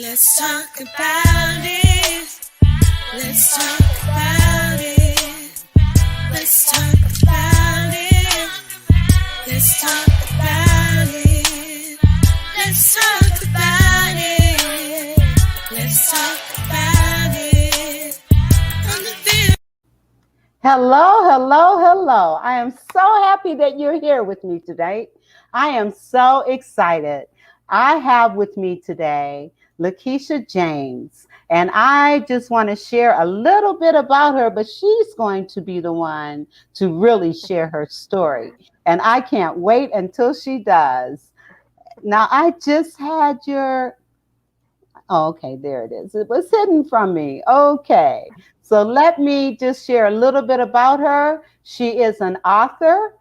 Let's talk about it. Let's talk about it. Let's talk about it. Let's talk about it. Let's talk about it. Let's talk about it. On the Vera. Hello, hello, hello. I am so happy that you're here with me today. I am so excited. I have with me today LaKisha James, and I just want to share a little bit about her, but she's going to be the one to really share her story. And I can't wait until she does. Now, I just had your Oh, okay, there it is. It was hidden from me. Okay. So let me just share a little bit about her. She is an author.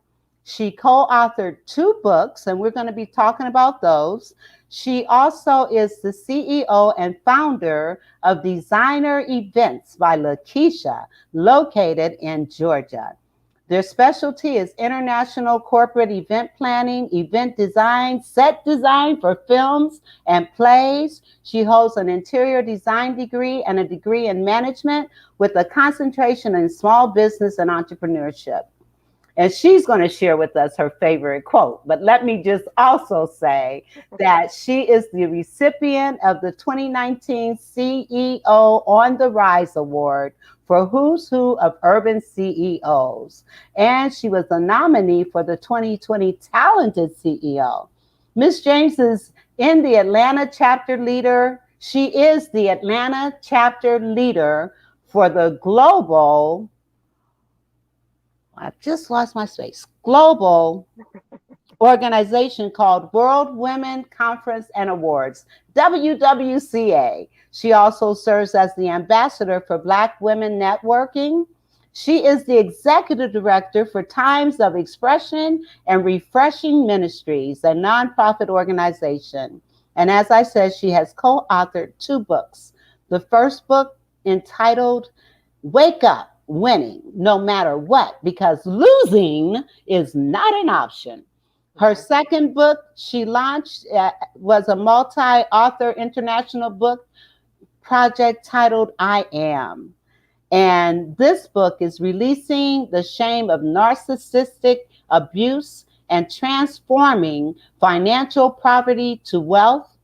She co authored two books, and we're going to be talking about those. She also is the CEO and founder of Designer Events by LaKisha, located in Georgia. Their specialty is international corporate event planning, event design, set design for films and plays. She holds an interior design degree and a degree in management with a concentration in small business and entrepreneurship. And she's going to share with us her favorite quote. But let me just also say that she is the recipient of the 2019 CEO on the Rise Award for Who's Who of Urban CEOs. And she was a nominee for the 2020 Talented CEO. Miss James is in the Atlanta chapter leader. She is the Atlanta chapter leader for the global I've just lost my space. Global organization called World Women Conference and Awards, WWCA. She also serves as the ambassador for Black Women Networking. She is the executive director for Times of Expression and Refreshing Ministries, a nonprofit organization. And as I said, she has co authored two books. The first book, entitled Wake Up Winning No Matter What, because losing is not an option. Her second book she launched was a multi author international book project titled I Am. And this book is releasing the shame of narcissistic abuse and transforming financial poverty to wealth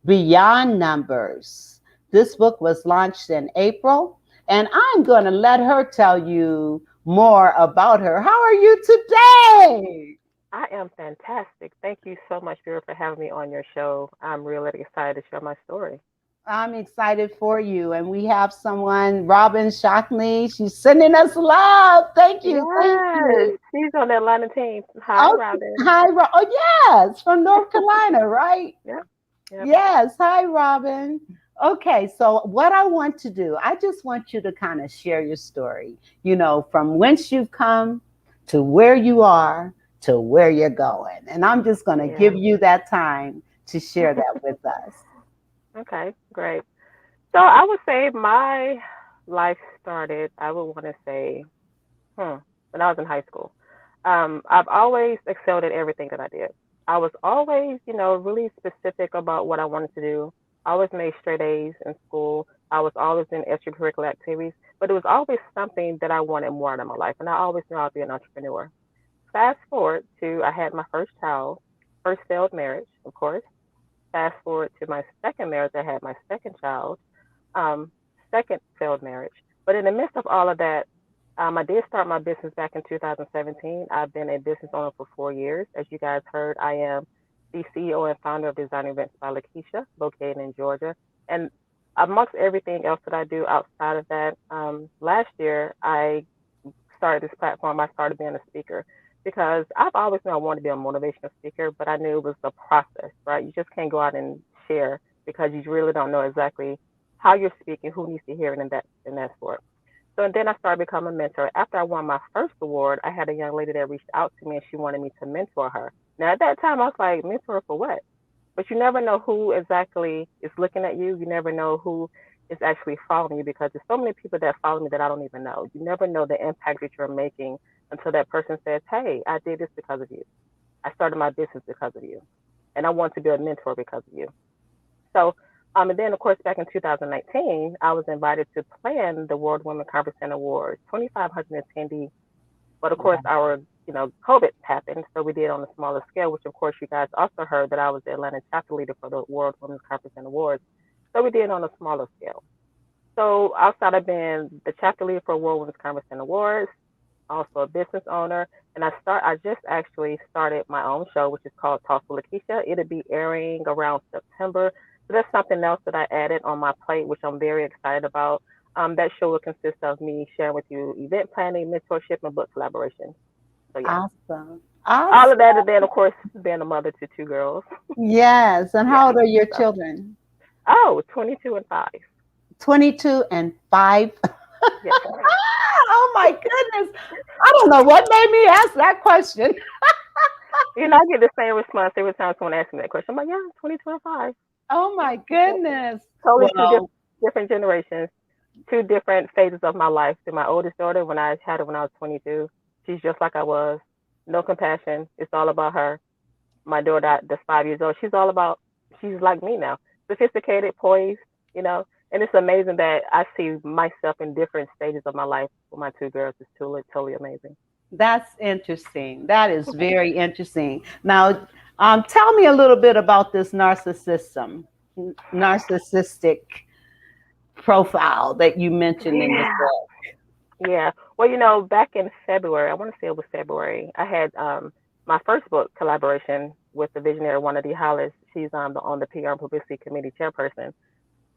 beyond numbers. This book was launched in April, and I'm going to let her tell you more about her. How are you today? I am fantastic. Thank you so much, Vera, for having me on your show. I'm really excited to share my story. I'm excited for you. And we have someone, Robin Shockley. She's sending us love. Thank you. Thank Yes, you. she's on the Atlanta team. Hi, Oh, Robin. hi, Oh, yes, from North Carolina, right? Yep, yep. Yes. Hi, Robin. Okay, so what I want to do, I just want you to kind of share your story, from whence you've come to where you are to where you're going. And I'm just going to Yeah. give you that time to share that with us. Okay, great. So I would say my life started, I would want to say, when I was in high school. I've always excelled at everything that I did. I was always, really specific about what I wanted to do. I always made straight A's in school. I was always in extracurricular activities, but it was always something that I wanted more out of my life. And I always knew I'd be an entrepreneur. Fast forward to I had my first child, first failed marriage, of course. Fast forward to my second marriage, I had my second child, second failed marriage. But in the midst of all of that, I did start my business back in 2017. I've been a business owner for 4 years. As you guys heard, I am the CEO and founder of Design Events by LaKisha, located in Georgia. And amongst everything else that I do outside of that, last year I started this platform. I started being a speaker because I've always known I wanted to be a motivational speaker, but I knew it was the process, right? You just can't go out and share because you really don't know exactly how you're speaking, who needs to hear it, and that sport. So and then I started becoming a mentor. After I won my first award, I had a young lady that reached out to me and she wanted me to mentor her. Now at that time I was like, mentor for what? But you never know who exactly is looking at you. You never know who is actually following you because there's so many people that follow me that I don't even know. You never know the impact that you're making until that person says, hey, I did this because of you. I started my business because of you. And I want to be a mentor because of you. So And then, of course, back in 2019, I was invited to plan the World Women Conference and Awards, 2,500 attendees. But of course, our COVID happened, so we did on a smaller scale. Which, of course, you guys also heard that I was the Atlanta chapter leader for the World Women's Conference and Awards. So we did on a smaller scale. So outside of being the chapter leader for World Women's Conference and Awards, also a business owner, and I just actually started my own show, which is called Talk with LaKisha. It'll be airing around September. So that's something else that I added on my plate, which I'm very excited about. That show will consist of me sharing with you event planning, mentorship, and book collaboration. So yeah, Awesome. all of Awesome. that, and then of course being a mother to two girls. Yes. And Yeah. how old are your So, children? oh, 22 and 5. 22 and 5. Yes, ma'am. Oh my goodness. I don't know what made me ask that question. I get the same response every time someone asks me that question. I'm like, yeah, 22 and 5. Oh my goodness. Totally two Well, different generations, two different phases of my life. To my oldest daughter, when I had her when I was 22, she's just like I was. No compassion. It's all about her. My daughter that's 5 years old, she's like me now. Sophisticated, poised, and it's amazing that I see myself in different stages of my life with my two girls. It's totally amazing. that's interesting. That is very interesting. Now, tell me a little bit about this narcissistic profile that you mentioned in the Yeah. book. Yeah. Well, back in February, I want to say it was February, I had my first book collaboration with the visionary Wanda D. Hollis. She's on the PR and Publicity Committee chairperson.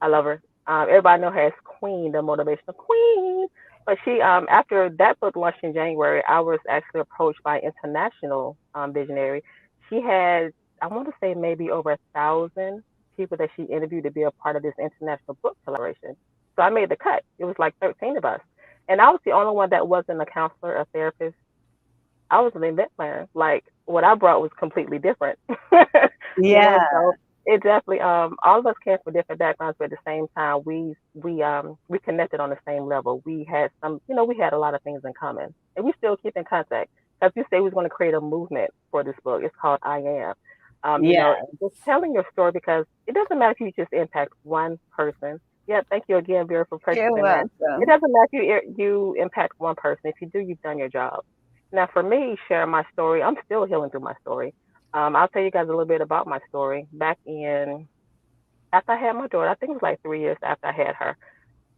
I love her. Everybody know her as Queen, the motivational queen. But she, after that book launched in January, I was actually approached by international visionary. She had, I want to say, maybe over 1,000 people that she interviewed to be a part of this international book collaboration. So I made the cut. It was like 13 of us, and I was the only one that wasn't a counselor, a therapist. I was an event planner. Like what I brought was completely different. Yeah, So it definitely all of us came from different backgrounds, but at the same time we connected on the same level. We had we had a lot of things in common. And we still keep in contact. As you say, we was going to create a movement for this book. It's called I Am. yeah. Just telling your story, because it doesn't matter if you just impact one person. Yeah, thank you again, Vera, for You're purchasing that. It welcome. doesn't matter if you impact one person. If you do, you've done your job. Now, for me, sharing my story, I'm still healing through my story. I'll tell you guys a little bit about my story. Back in after I had my daughter, I think it was like 3 years after I had her.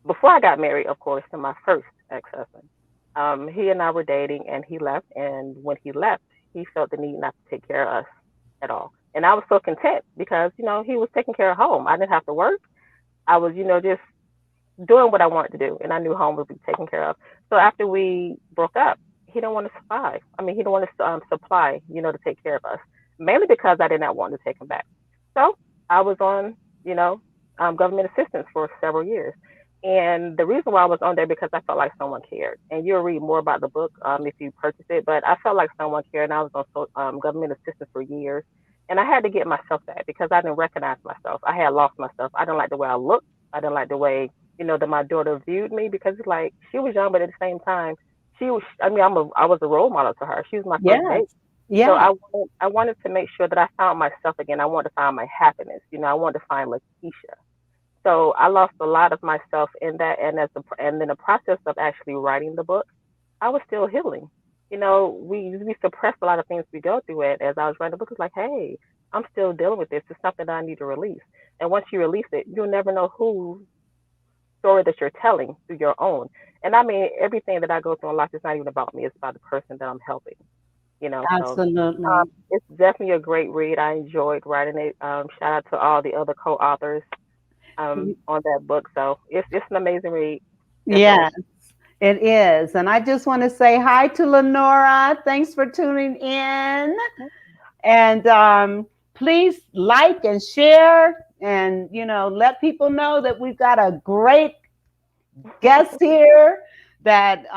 Before I got married, of course, to my first ex-husband. He and I were dating, and he left. And when he left, he felt the need not to take care of us at all. And I was so content because he was taking care of home. I didn't have to work. I was just doing what I wanted to do, and I knew home would be taken care of. So after we broke up, he didn't want to supply. I mean, he didn't want to supply, to take care of us, mainly because I did not want to take him back. So I was on, government assistance for several years. And the reason why I was on there because I felt like someone cared. And you'll read more about the book if you purchase it. But I felt like someone cared, and I was on government assistance for years. And I had to get myself back because I didn't recognize myself. I had lost myself. I didn't like the way I looked. I didn't like the way that my daughter viewed me, because it's like she was young, but at the same time, she was. I mean, I was a role model to her. She was my first date, Yes, so yes. I wanted to make sure that I found myself again. I wanted to find my happiness. I wanted to find LaKisha. So I lost a lot of myself in that, and and in the process of actually writing the book, I was still healing. We suppress a lot of things we go through it. As I was writing the book, it's like, hey, I'm still dealing with this. It's something that I need to release. And once you release it, you'll never know who story that you're telling through your own. And I mean, everything that I go through in life is not even about me. It's about the person that I'm helping. So Absolutely. it's definitely a great read. I enjoyed writing it. Shout out to all the other co-authors on that book. So it's an amazing read. Definitely. Yes, it is. And I just want to say hi to Lenora. Thanks for tuning in. And please like and share, and let people know that we've got a great guest here that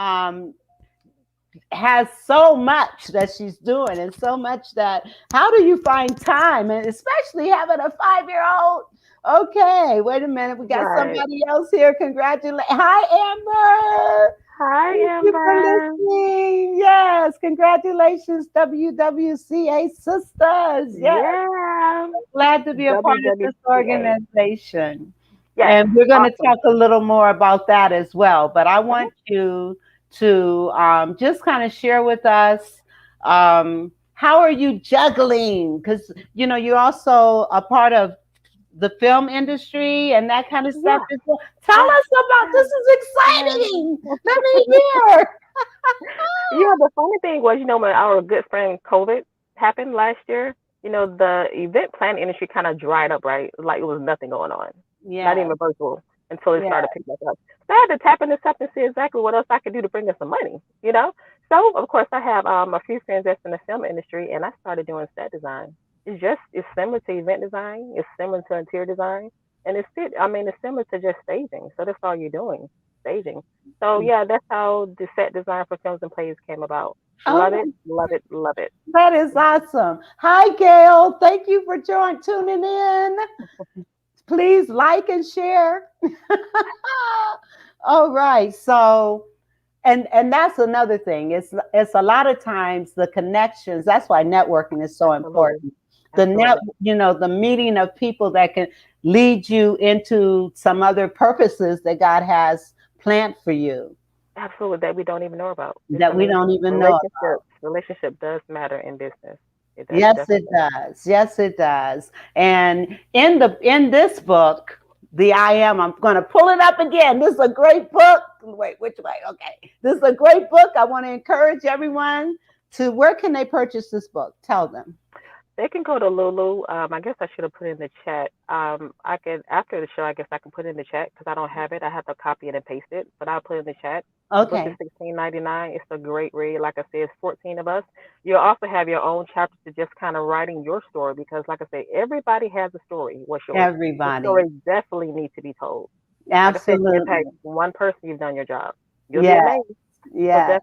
has so much that she's doing, and so much that how do you find time, and especially having a 5-year-old. Okay, wait a minute, we got Right. somebody else here. Congratulate. Hi, Amber. Hi, Thank you for Amber. listening. Yes, congratulations, WWCA sisters. Yes, Yeah. glad glad to be a part of this WWCA. organization. Yes, And we're going to awesome. talk a little more about that as well. But I Mhm. want you to just kind of share with us, how are you juggling? Because, you're also a part of the film industry and that kind of stuff Yeah, as well. Tell yeah, us about this. Is yeah. exciting. Let me hear. Yeah, the funny thing was, when our good friend COVID happened last year, the event planning industry kind of dried up, right? Like it was nothing going on, not Yes, even virtual, until it started yes. picking back up. So I had to tap into stuff and see exactly what else I could do to bring us some money. So of course I have a few friends that's in the film industry, and I started doing set design. It's similar to event design, it's similar to interior design, and it's similar to just staging. So that's all you're doing, staging. So yeah, that's how the set design for films and plays came about. Love Oh, it, love it, love it. that is awesome. Hi, Gail. Thank you for tuning in. Please like and share. All right. So, and that's another thing. It's a lot of times the connections. That's why networking is so Absolutely, important. absolutely, The meeting of people that can lead you into some other purposes that God has planned for you absolutely. That we don't even know about. It's that we don't amazing. even know. Relationship does matter in business. It Yes, it definitely does. does. Yes, it does. And in this book, I'm going to pull it up again. This is a great book. Wait, which way? Okay. This is a great book. I want to encourage everyone to, where can they purchase this book? Tell them. They can go to Lulu. I guess I should have put in the chat. I can after the show. I guess I can put in the chat because I don't have it. I have to copy it and paste it, but I'll put in the chat. The book is Okay. 16.99. It's a great read. Like I said, it's 14 of us. You'll also have your own chapter to just kind of writing your story because, like I said, everybody has a story. What's yours? The Everybody. story definitely needs to be told. Like I said, if you impact Absolutely. one person, you've done your job. You'll be Yes. amazed. So Yes.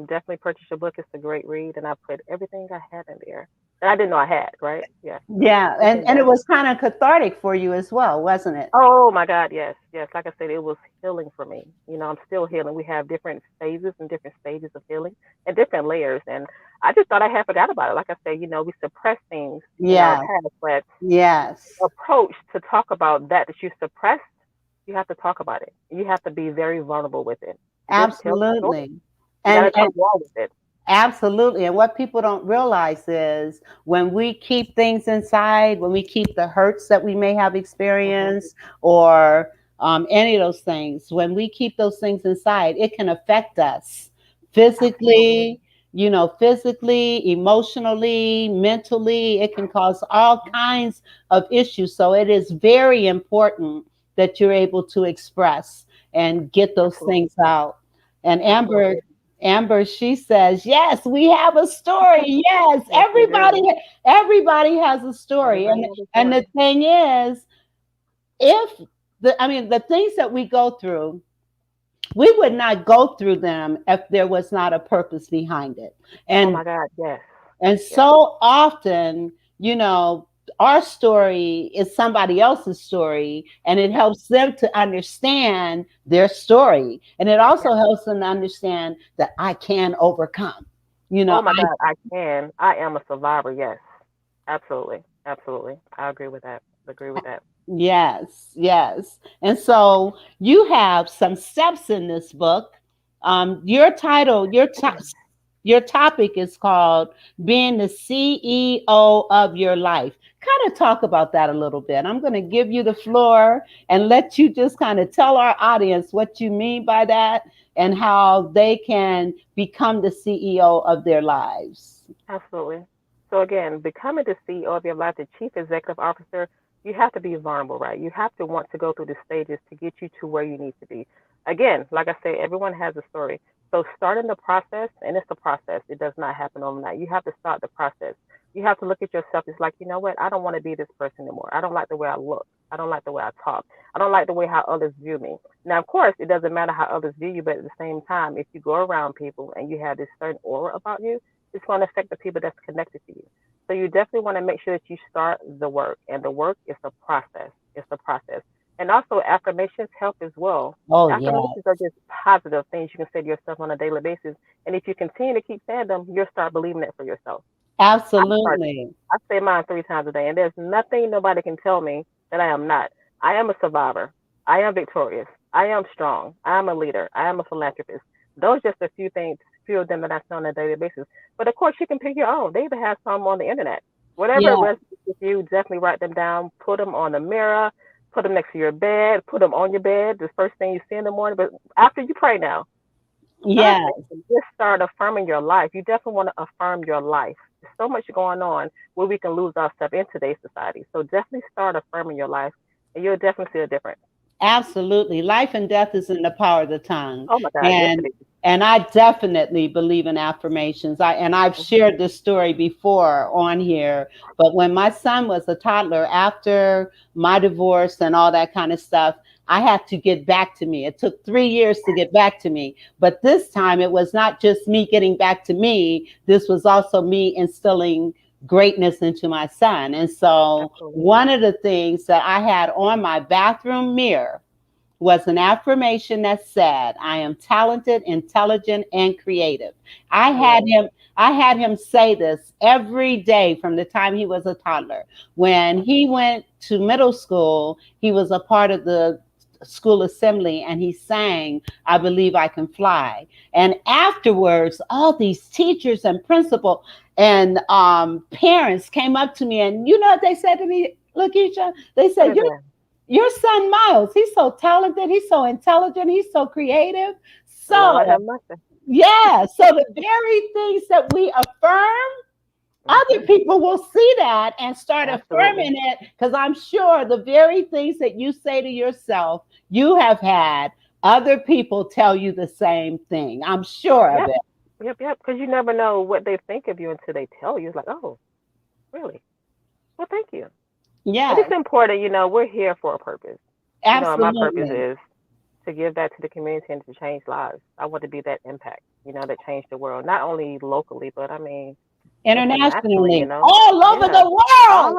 definitely purchase your book. It's a great read, and I put everything I had in there that I didn't know I had. Right? Yeah. So Yeah. it's And in and it there. was kind of cathartic for you as well, wasn't it? Oh my God, yes, yes. Like I said, it was healing for me. I'm still healing. We have different phases and different stages of healing and different layers. And I just thought I had forgot about it. Like I said, we suppress things in our Yes. past, but Yes. approach to talk about that you suppressed, you have to talk about it. You have to be very vulnerable with it. Just tell the story. Absolutely. You got And to and talk raw with it. Absolutely. And what people don't realize is when we keep things inside, when we keep the hurts that we may have Hmm. experienced, or any of those things, when we keep those things inside, it can affect us Absolutely. physically, physically, emotionally, mentally. It can cause all Mhm. kinds of issues. So it is very important that you're able to express and get those Absolutely. things out. And Absolutely. Amber, she says, yes, we have a story. Yes, Yes, we do. everybody has a story. Everybody And has a and the story. thing is, if the things that we go through, we would not go through them if there was not a purpose behind it. Oh And my God, yes. and Yes. so often, our story is somebody else's story, and it Yes. helps them to understand their story. And it Yes. also helps them to understand that I can overcome. Oh my God, I can. I am a survivor. Yes. Absolutely. Absolutely. I agree with that. Agree with that. Yes, yes. And so you have some steps in this book. Your title, your topic is called Being the CEO of Your Life. Kind of talk about that a little bit. I'm going to give you the floor and let you just kind of tell our audience what you mean by that and how they can become the CEO of their lives. Absolutely. So again, becoming the CEO of your life, the chief executive officer, you have to be vulnerable, right? You have to want to go through the stages to get you to where you need to be. Again, like I say, everyone has a story. So starting the process, and it's a process. It does not happen overnight. You have to start the process. You have to look at yourself. It's like, you know what? I don't want to be this person anymore. I don't like the way I look. I don't like the way I talk. I don't like the way how others view me. Now, of course, it doesn't matter how others view you, but at the same time, if you go around people and you have this certain aura about you, it's going to affect the people that's connected to you. So you definitely want to make sure that you start the work, and the work is the process. It's the process. And also affirmations help as well. Oh, yeah. Affirmations are just positive things you can say to yourself on a daily basis. And if you continue to keep saying them, you'll start believing it for yourself. Start, Absolutely. I say mine 3 times a day, and there's nothing nobody can tell me that I am not. I am a survivor. I am victorious. I am strong. I am a leader. I am a philanthropist. Those are just a few things, few of them that I say on a daily basis. But of course, you can pick your own. They even have some on the internet. Whatever Yeah. resonates with you, definitely write them down. Put them on the mirror. Put them next to your bed. Put them on your bed. The first thing you see in the morning. But after you pray now, start Yeah. thinking, just start affirming your life. You definitely want to affirm your life. There's so much going on where we can lose ourselves in today's society. So definitely start affirming your life, and you'll definitely see a difference. Absolutely. Life and death is in the power of the tongue. Oh my God, yes And it is. I definitely believe in affirmations. I've Mhm. shared this story before on here, but when my son was a toddler, after my divorce and all that kind of stuff, I had to get back to me. It took 3 years to get back to me. But this time it was not just me getting back to me, this was also me instilling greatness into my son. And so Absolutely. one of the things that I had on my bathroom mirror was an affirmation that said, I am talented, intelligent, and creative. I had Yes. him, I had him say this every day from the time he was a toddler. When he went to middle school, he was a part of the school assembly and he sang, I believe I can fly. And afterwards, all these teachers and principal and parents came up to me, and you know what they said to me, LaKisha? They What said, is that? your son Miles, he's so talented, he's so intelligent, he's so creative. Lord So, have mercy. yeah, so the very things that we affirm, other Hmm. people will see that and start Absolutely. affirming it, because I'm sure the very things that you say to yourself, you have had other people tell you the same thing. I'm sure of Yep. it. Yep. Yep. Because you never know what they think of you until they tell you. It's like, oh, really? Well, thank you. And it's Yes, important, we're here for a purpose. And my purpose absolutely. is to give back to the community and to change lives. I want to be that impact, that changed the world, not only locally, but I mean, internationally, Internationally, all over Yeah. the world.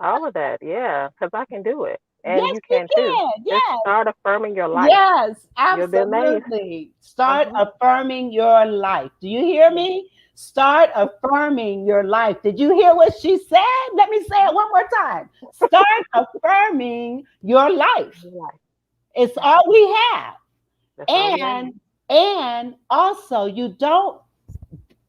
All of that. Yeah. Because I can do it. And Yes, you you can too. can. Just Yes. start affirming your life. Yes, You'll be amazed. absolutely. Start Hmm. affirming your life. Do you hear Yeah. me? Start affirming your life. Did you hear what she said? Let me say it one more time. Start affirming your life. Your life. It's Yes. all we have. That's all we have. And also you don't,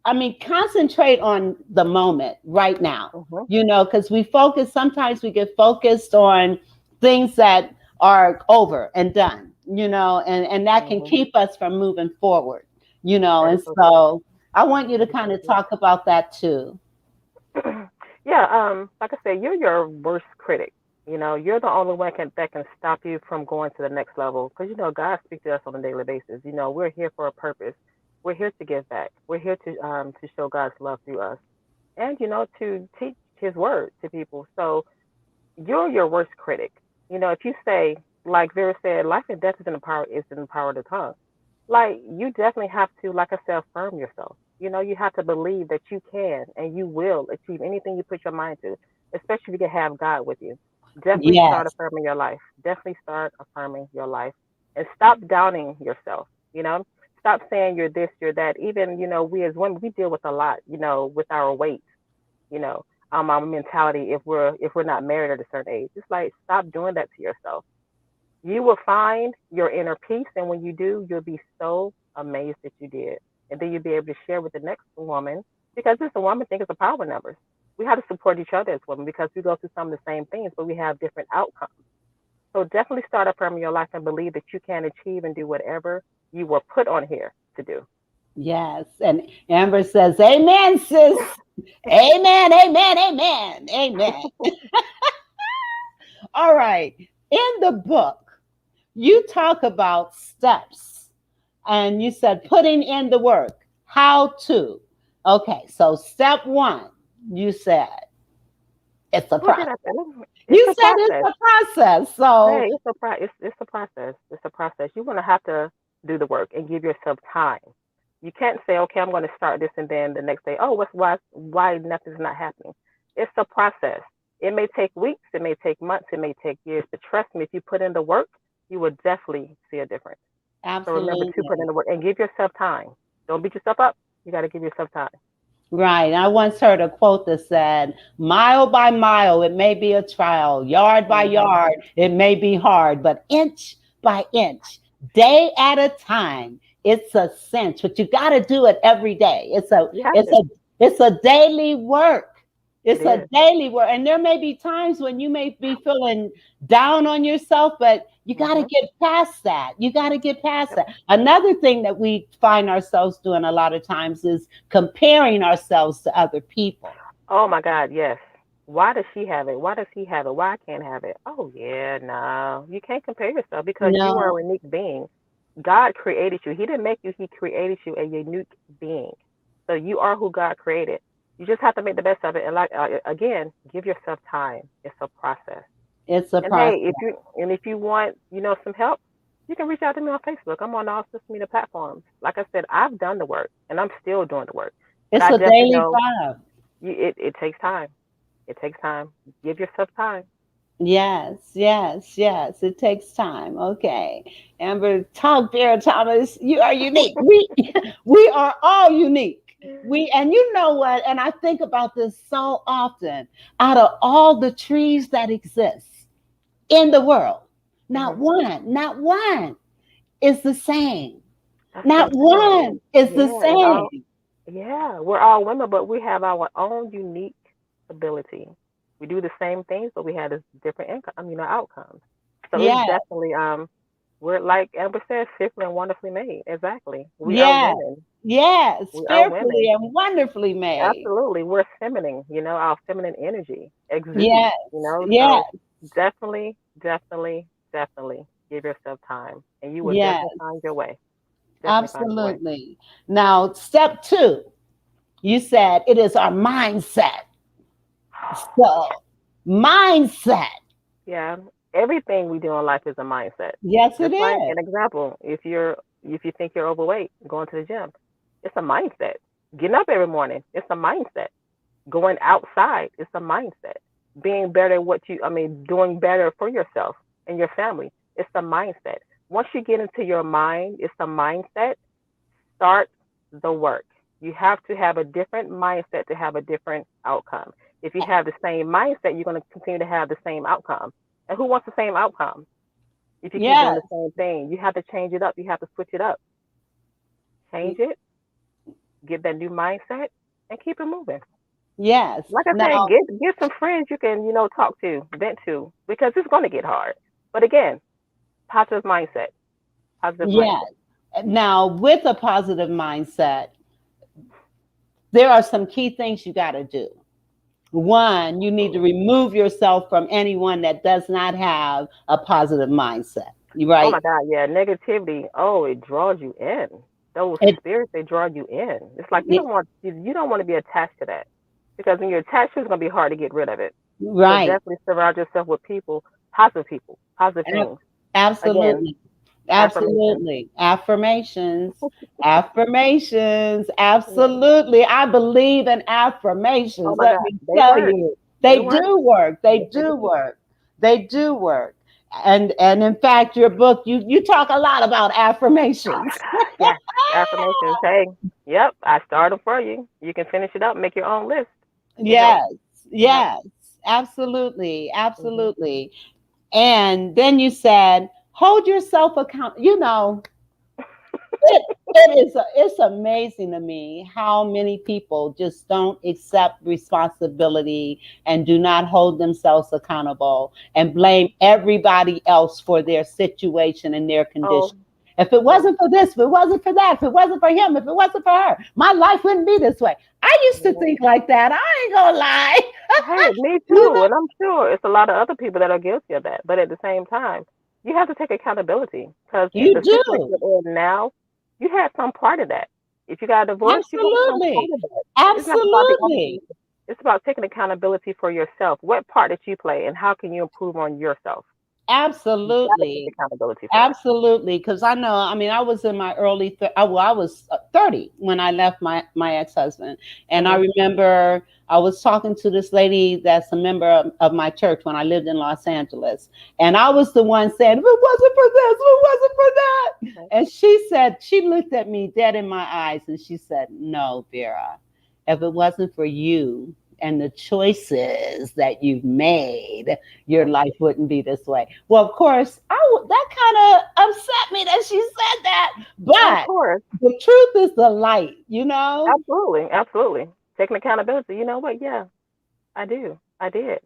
I mean, concentrate on the moment right now, Hmm. because we focus, sometimes we get focused on things that are over and done, and that can Hmm. keep us from moving forward, That is and so true. so I want you to That is kind so of true. talk about that too. Yeah, like I said, you're your worst critic. You're the only one that can stop you from going to the next level. Because God speaks to us on a daily basis. We're here for a purpose. We're here to give back. We're here to show God's love through us, and to teach His word to people. So you're your worst critic. If you say, like Vera said, life and death is in the power of the tongue. Like you definitely have to, like I said, affirm yourself. You have to believe that you can and you will achieve anything you put your mind to, especially if you can have God with you. Definitely start Yes. affirming your life. Definitely start affirming your life and stop doubting yourself. Stop saying you're this, you're that. Even, we as women, we deal with a lot, with our weight, you know, our mentality if we're not married at a certain age. It's like stop doing that to yourself. You will find your inner peace, and when you do, you'll be so amazed that you did. And then you'll be able to share with the next woman because it's a woman thing, it's a power numbers. We have to support each other as women because we go through some of the same things, but we have different outcomes. So definitely start affirming your life and believe that you can achieve and do whatever you were put on here to do. Yes. And Amber says, amen, sis. Amen, amen, amen, amen. All right. In the book, you talk about steps, and you said putting in the work. How to? Okay, so step one, you said it's a What did process. I say? It's You a said it's process. a process. So Hey, it's a process. It's a process. You're gonna have to do the work and give yourself time. You can't say, okay, I'm gonna start this and then the next day, oh, why nothing's not happening? It's a process. It may take weeks, it may take months, it may take years, but trust me, if you put in the work, you will definitely see a difference. So remember to put in absolutely. the work and give yourself time. Don't beat yourself up. You got to give yourself time. Right. I once heard a quote that said, mile by mile, it may be a trial, yard by Hmm. yard, it may be hard, but inch by inch, day at a time, it's a cinch. But you got to do it every day. You have It's to. a, it's a daily work. It It's a is. daily work. And there may be times when you may be feeling down on yourself, but you got to Hmm. get past that. You got to get past Yep. that. Another thing that we find ourselves doing a lot of times is comparing ourselves to other people. Oh my God, yes. Why does she have it? Why does he have it? Why I can't have it? Oh yeah, no. You can't compare yourself because you are No, a unique being. God created you. He didn't make you, he created you a unique being. So you are who God created. You just have to make the best of it. And like again, give yourself time. It's a process. it's a And hey, process. if you want, some help, you can reach out to me on Facebook. I'm on all social media platforms. Like I said, I've done the work and I'm still doing the work. But It's I a definitely daily know job. it takes time. It takes time. Give yourself time. Yes, yes, yes. It takes time. Okay. Amber, talk, Vera Thomas. You are unique. We are all unique. We and you know what? And I think about this so often. Out of all the trees that exist in the world, Hmm. not one is the same. That's Not so true. one is the Yeah, it's all. same. Yeah, we're all women, but we have our own unique ability. We do the same things, but we have this different income. Outcomes. So it's Yes, definitely we're like Amber said, fearfully and wonderfully made. Exactly. We are yes, women. yes. We are women. Fearfully and wonderfully made. Absolutely. We're feminine. Our feminine energy exudes. Yes, So yes, definitely, definitely, definitely give yourself time, and you will definitely yes. find your way. Definitely find your way. Absolutely. Now, step two, you said it is our mindset. So, mindset. Yeah, everything we do in life is a mindset. Yes, it Just like is. an example, if you think you're overweight, going to the gym, it's a mindset. Getting up every morning, it's a mindset. Going outside, it's a mindset. Being better at doing better for yourself and your family, it's a mindset. Once you get into your mind, it's a mindset. Start the work. You have to have a different mindset to have a different outcome. If you have the same mindset, you're going to continue to have the same outcome. And who wants the same outcome? If you keep doing Yes, the same thing, you have to change it up. You have to switch it up. Change it, get that new mindset, and keep it moving. yes. Like I said, Now, get some friends you can, talk to, vent to, because it's going to get hard. But again, positive mindset, positive yes. mindset. Now, with a positive mindset, there are some key things you got to do. One, you need to remove yourself from anyone that does not have a positive mindset. You Oh right? my God, yeah, negativity. Oh, it draws you in. Those It, spirits, they draw you in. It's like it you don't want to be attached to that, because when you're attached to it, it's gonna be hard to get rid of it. So right. definitely surround yourself with people, positive Ab- things. Again, Absolutely. affirmation. Absolutely. Affirmations. Affirmations. Yeah. Absolutely. I believe in Oh affirmations. my Let God, me they tell work. you, They they work. do work. They Yes, they do do. work. They do work. And in fact, your book, you talk a lot about Oh my affirmations. God, yes, affirmations. Hey, yep, I started for you. You can finish it up, make your own list. It helps. Yes. Yep. Yes. Absolutely. Hmm. Absolutely. And then you said, hold yourself account. It's amazing to me how many people just don't accept responsibility and do not hold themselves accountable and blame everybody else for their situation and their Oh, condition. If it yeah. wasn't for this, if it wasn't for that, if it wasn't for him, if it wasn't for her, my life wouldn't be this way. I used to Yeah. think like that. I ain't gonna lie. Hey, me You too. And I'm sure it's a lot of other people that are guilty of that. But at the same time, you have to take accountability, because you the situation do. you're in now, you had some part of that. If you got a divorce, you had some part Absolutely. of that. It's not about the other Absolutely. person. It's about taking accountability for yourself. What part did you play, and how can you improve on yourself? You got to take Absolutely. accountability for that. Absolutely, because I know. I mean, I was in my I was 30 when I left my ex husband, and I Mhm. remember I was talking to this lady that's a member of my church when I lived in Los Angeles, and I was the one saying, "If it wasn't for this, if it wasn't for that," Okay. and she said, she looked at me dead in my eyes, and she said, "No, Vera." if it wasn't for you and the choices that you've made, your life wouldn't be this way. Well, of course, that kind of upset me that she said that, Of but course. the truth is the light, you know? Absolutely. Absolutely. Taking accountability. You know what? Yeah, I do. I did.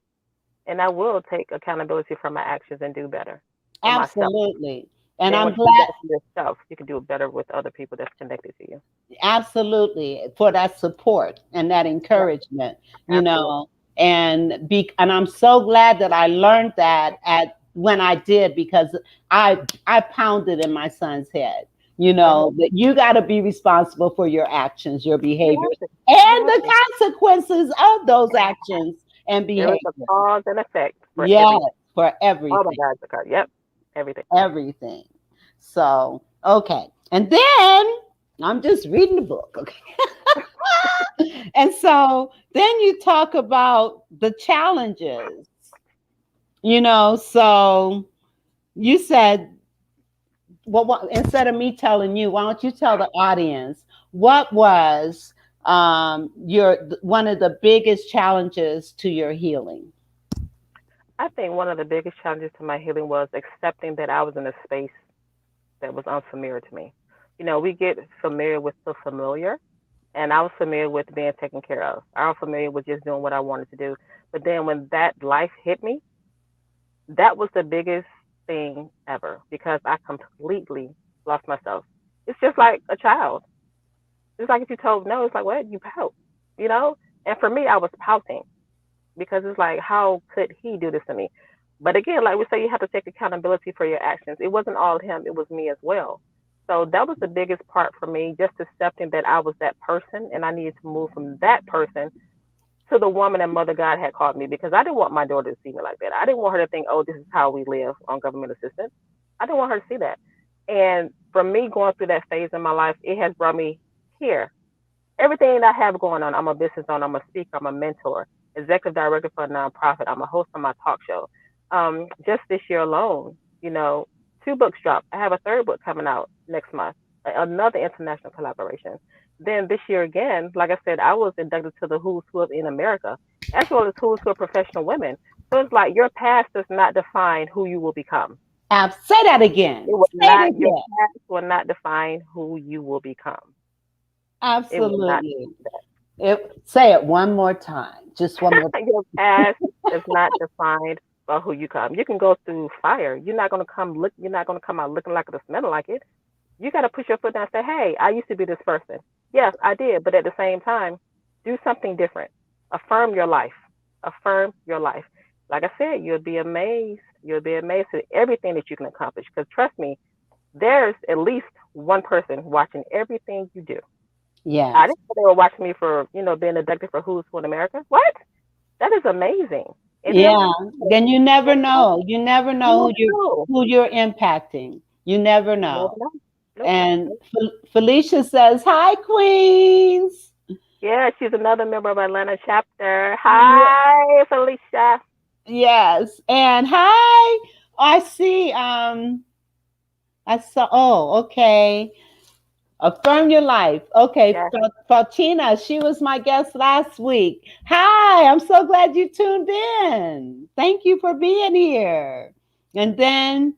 And I will take accountability for my actions and do better for myself. Absolutely. And Then I'm once you do glad, that for yourself, you can do it better with other people that's connected to you. absolutely, for that support and that Yep. encouragement, you Absolutely. know, and I'm so glad that I learned that at when I did, because I pounded in my son's head, you Hmm. know, that you got to be responsible for your actions, your You behaviors, have to. You and have the to. consequences of those And actions and there is a behaviors. cause and effect for Yes, everything. for Oh my everything. God, Zakar. Yep. Everything. Everything. So, okay. And then I'm just reading the book. Okay. And so then you talk about the challenges, so you said, well, instead of me telling you, why don't you tell the audience what was your one of the biggest challenges to your healing? I think one of the biggest challenges to my healing was accepting that I was in a space that was unfamiliar to me. You know, we get familiar with the familiar, and I was familiar with being taken care of. I was familiar with just doing what I wanted to do. But then when that life hit me, that was the biggest thing ever because I completely lost myself. It's just like a child. It's like if you told no, it's like, what? You pout, you know? And for me, I was pouting because it's like, how could he do this to me? But again, like we say, you have to take accountability for your actions. It wasn't all him, it was me as well. So that was the biggest part for me, just accepting that I was that person and I needed to move from that person to the woman and mother God had called me because I didn't want my daughter to see me like that. I didn't want her to think, oh, this is how we live on government assistance. I didn't want her to see that. And for me going through that phase in my life, it has brought me here. Everything that I have going on, I'm a business owner, I'm a speaker, I'm a mentor, executive director for a nonprofit, I'm a host on my talk show. Just this year alone, two books dropped. I have a third book coming out next month, another international collaboration. Then this year again, like I said, I was inducted to the Who's Who in America, as well as Who's Who of Professional Women. So it's like your past does not define who you will become. Say that again. It will Say it not, your again. past will not define who you will become. It will not Absolutely. do that. Say it one more time. Just one more. Your past is not defined by who you come. You can go through fire. You're not gonna come look. You're not gonna come out looking like it or smelling like it. You got to push your foot down and say, "Hey, I used to be this person. Yes, I did, but at the same time, do something different. Affirm your life. Affirm your life. Like I said, you'll be amazed. You'll be amazed at everything that you can accomplish. Because trust me, there's at least one person watching everything you do. I Yes. didn't know they were watching me for, being inducted for Who's Who in America. What? That is amazing. If you don't, Yeah. Then you never never know. know. You never You know never know. who you're impacting. You never You never know. know. Nope. And Nope. Felicia says, "Hi, Queens." Yeah, she's another member of Atlanta chapter. Hi, Felicia. Yes. And hi. I see. I saw. Oh, okay. Affirm your life. Okay, Yeah, Fatina, she was my guest last week. Hi, I'm so glad you tuned in. Thank you for being here. And then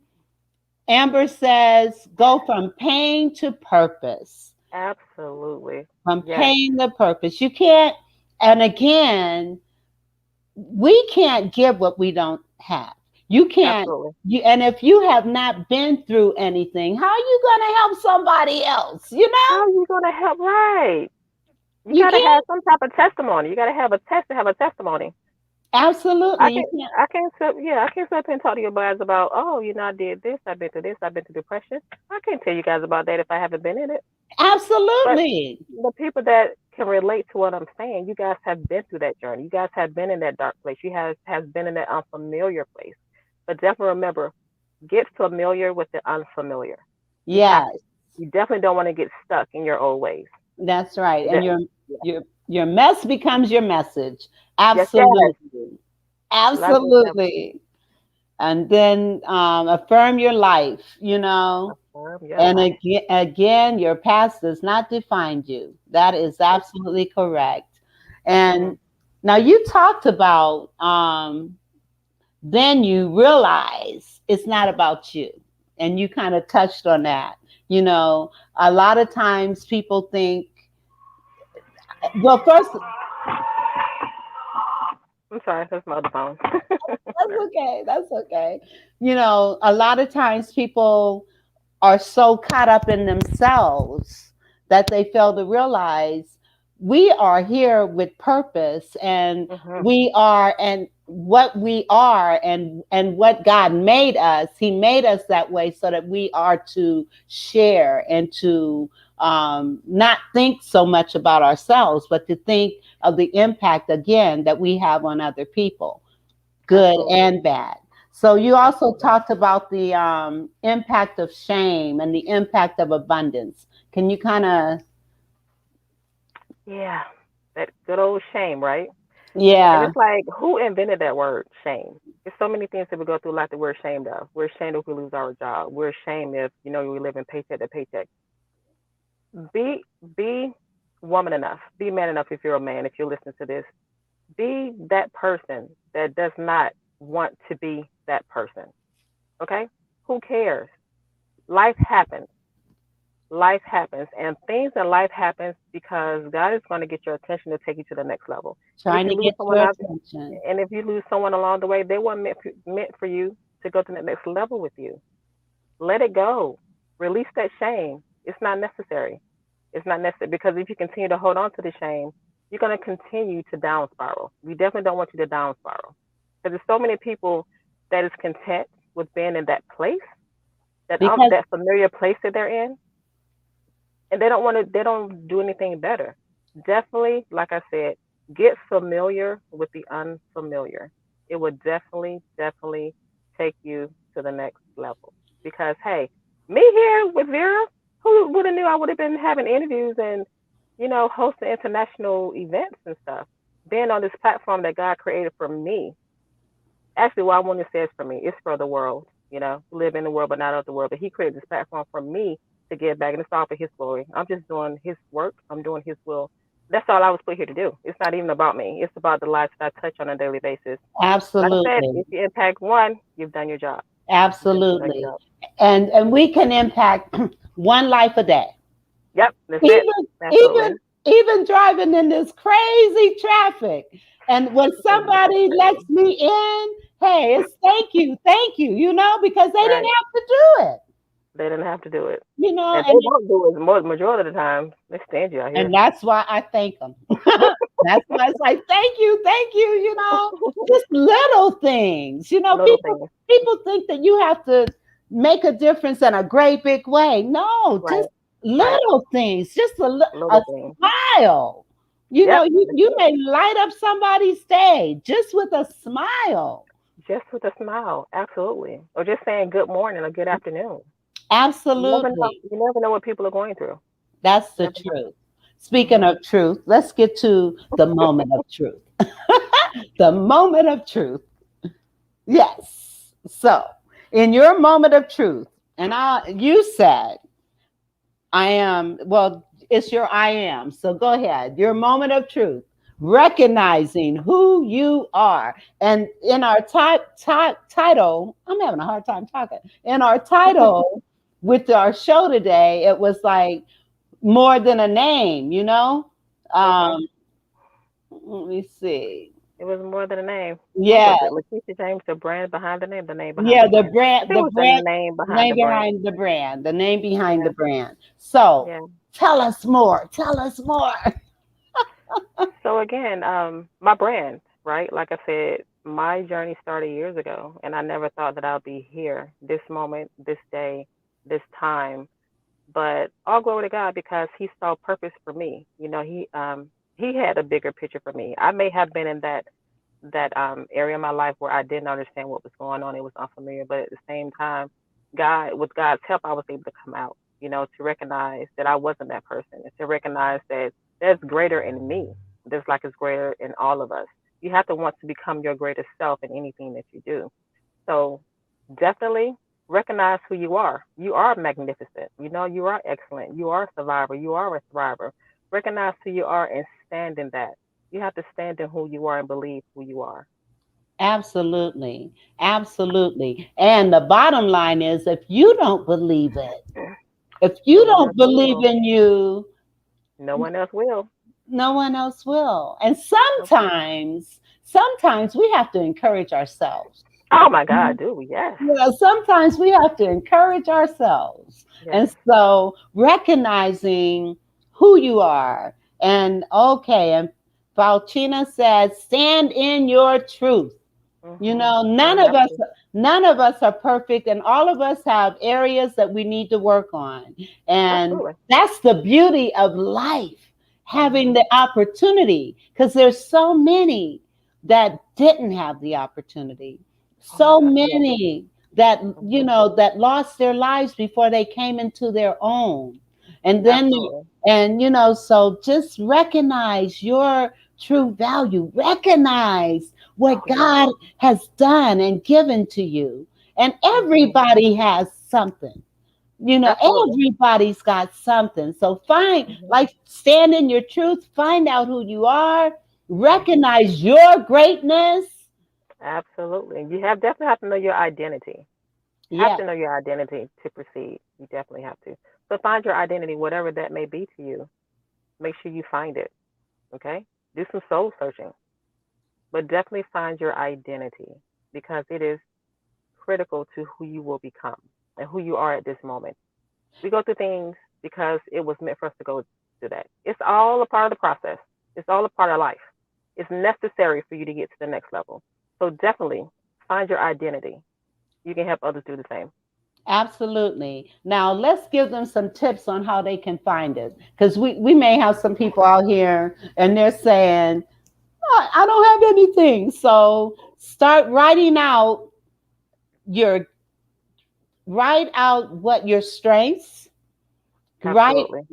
Amber says, go from pain to purpose. absolutely. From Yes, pain to purpose. You can't, and again, we can't give what we don't have. You can't, absolutely. and if you have not been through anything, how are you going to help somebody else? How are you gonna help? Right. You You gotta have can't. some type of testimony. You gotta have a test to have a testimony. I Absolutely, you can can't. I can't sit yeah, I can't sit up here and talk to you guys about, oh, I did this, I've been through this, I've been through depression. I can't tell you guys about that if I haven't been in it. But Absolutely. the people that can relate to what I'm saying, you guys have been through that journey. You guys have been in that dark place. You have been in that unfamiliar place. But definitely remember, get familiar with the unfamiliar. You have to. Yes, You definitely don't want to get stuck in your old ways. that's right. And That, yeah. your mess becomes your message. Yes, yes. Absolutely. Love yourself. Absolutely. And then affirm your life, Affirm your And life. again, your past does not define you. That is absolutely correct. And now you talked about then you realize it's not about you. And you kind of touched on that. A lot of times people think, well, first, I'm sorry, that's my other phone. that's okay. That's okay. A lot of times people are so caught up in themselves that they fail to realize we are here with purpose, and Mhm. we are, and what we are, and what God made us. He made us that way so that we are to share and to not think so much about ourselves, but to think of the impact again that we have on other people, good Absolutely. and bad. So you also Absolutely. talked about the impact of shame and the impact of abundance. Can you kind of, Yeah. That good old shame, right? And yeah, it's like, who invented that word shame? There's so many things that we go through life that we're ashamed of. We're ashamed if we lose our job. We're ashamed if, we live in paycheck to paycheck. Be woman enough. Be man enough if you're a man, if you're listening to this. Be that person that does not want to be that person. Okay? Who cares? Life happens. Life happens, and things in life happens because God is going to get your attention to take you to the next level. And if trying you to lose get someone your out, attention? and if you lose someone along the way, they weren't meant for you to go to the next level with you. Let it go. Release that shame. It's not necessary. It's not necessary because if you continue to hold on to the shame, you're going to continue to down spiral. We definitely don't want you to down spiral because there's so many people that is content with being in that place, Because that familiar place that they're in, and they don't want to. They don't do anything better. Definitely, like I said, get familiar with the unfamiliar. It would definitely take you to the next level. Because hey, me here with Vera, who would have knew I would have been having interviews and hosting international events and stuff, being on this platform that God created for me. Actually, what I want to say is for me. It's for the world. Live in the world but not of the world. But He created this platform for me to give back, and it's all for His glory. I'm just doing His work. I'm doing His will. That's all I was put here to do. It's not even about me. It's about the lives that I touch on a daily basis. Like I said, absolutely, if you impact one, you've done your job. You've definitely done your absolutely, job. and we can impact one life a day. Yep, that's it. even Absolutely. even driving in this crazy traffic, and when somebody lets me in, hey, it's thank you, because they didn't Right. have to do it, They didn't have to do it. And they and don't do it more majority of the time. They stand you out here. that's why I thank them. That's why it's like thank you, just little things, Little things. people think that you have to make a difference in a great big way. No, Right. just Right. little things, just a Little things. smile. Yep. That's You it. may light up somebody's day just with a smile. Just with a smile. Absolutely. Or just saying good morning or good afternoon. You never know. Absolutely. You never know what people are going through. That's the Never know. truth. Speaking Mhm. of truth, let's get to the moment of truth. The moment of truth. Yes. So, in your moment of truth, you said, I am, well, it's your I am. So go ahead. Your moment of truth, recognizing who you are. And in our title, I'm having a hard time talking. In our title with our show today, it was like more than a name, Mhm. Um, let me see. It was more than a name. What Yeah, was it? LaKisha James, the brand behind the name, the name behind yeah, the brand. I think it the was the brand name behind name the brand. behind the brand, the name behind Yeah. the brand. So Yeah. tell us more. Tell us more. So again, my brand, right? Like I said, my journey started years ago, and I never thought that I'd be here, this moment, this day, this time. But all glory to God because He saw purpose for me. He had a bigger picture for me. I may have been in that area of my life where I didn't understand what was going on. It was unfamiliar, but at the same time, with God's help, I was able to come out. To recognize that I wasn't that person, and to recognize that there's greater in me. There's like it's greater in all of us. You have to want to become your greatest self in anything that you do. So definitely recognize who you are. You are magnificent. You are excellent. You are a survivor. You are a thriver. Recognize who you are and stand in that. You have to stand in who you are and believe who you are. Absolutely. Absolutely. And the bottom line is if you don't believe it, if No you one else don't believe will. in you, No one else will. no one else will. And Nope. sometimes we have to encourage ourselves. Oh my God, do we? Yes. Sometimes we have to encourage ourselves. Yes. And so recognizing who you are and okay, and Faustina says, stand in your truth. You have to. None of us are perfect, and all of us have areas that we need to work on. And Absolutely. that's the beauty of life, having Hmm. the opportunity, because there's so many that didn't have the opportunity. Oh my So God. Yes. many that, Hmm. that lost their lives before they came into their own. And then, Absolutely. so just recognize your true value, recognize what Oh yes. God has done and given to you. And Hmm. everybody has something. Absolutely. Everybody's got something. So Hmm. like, stand in your truth, find out who you are, Hmm. recognize your greatness. Absolutely. You have definitely have to know your identity. Have Yeah, to know your identity to proceed. You definitely have to. So find your identity, whatever that may be to you. Make sure you find it. Okay. Do some soul searching, but definitely find your identity because it is critical to who you will become and who you are at this moment. We go through things because it was meant for us to go through that. It's all a part of the process. It's all a part of life. It's necessary for you to get to the next level. So definitely find your identity. You can help others do the same. absolutely. Now let's give them some tips on how they can find it. Because we may have some people out here and they're saying, I don't have anything. So start your write out what your strengths, right? Absolutely.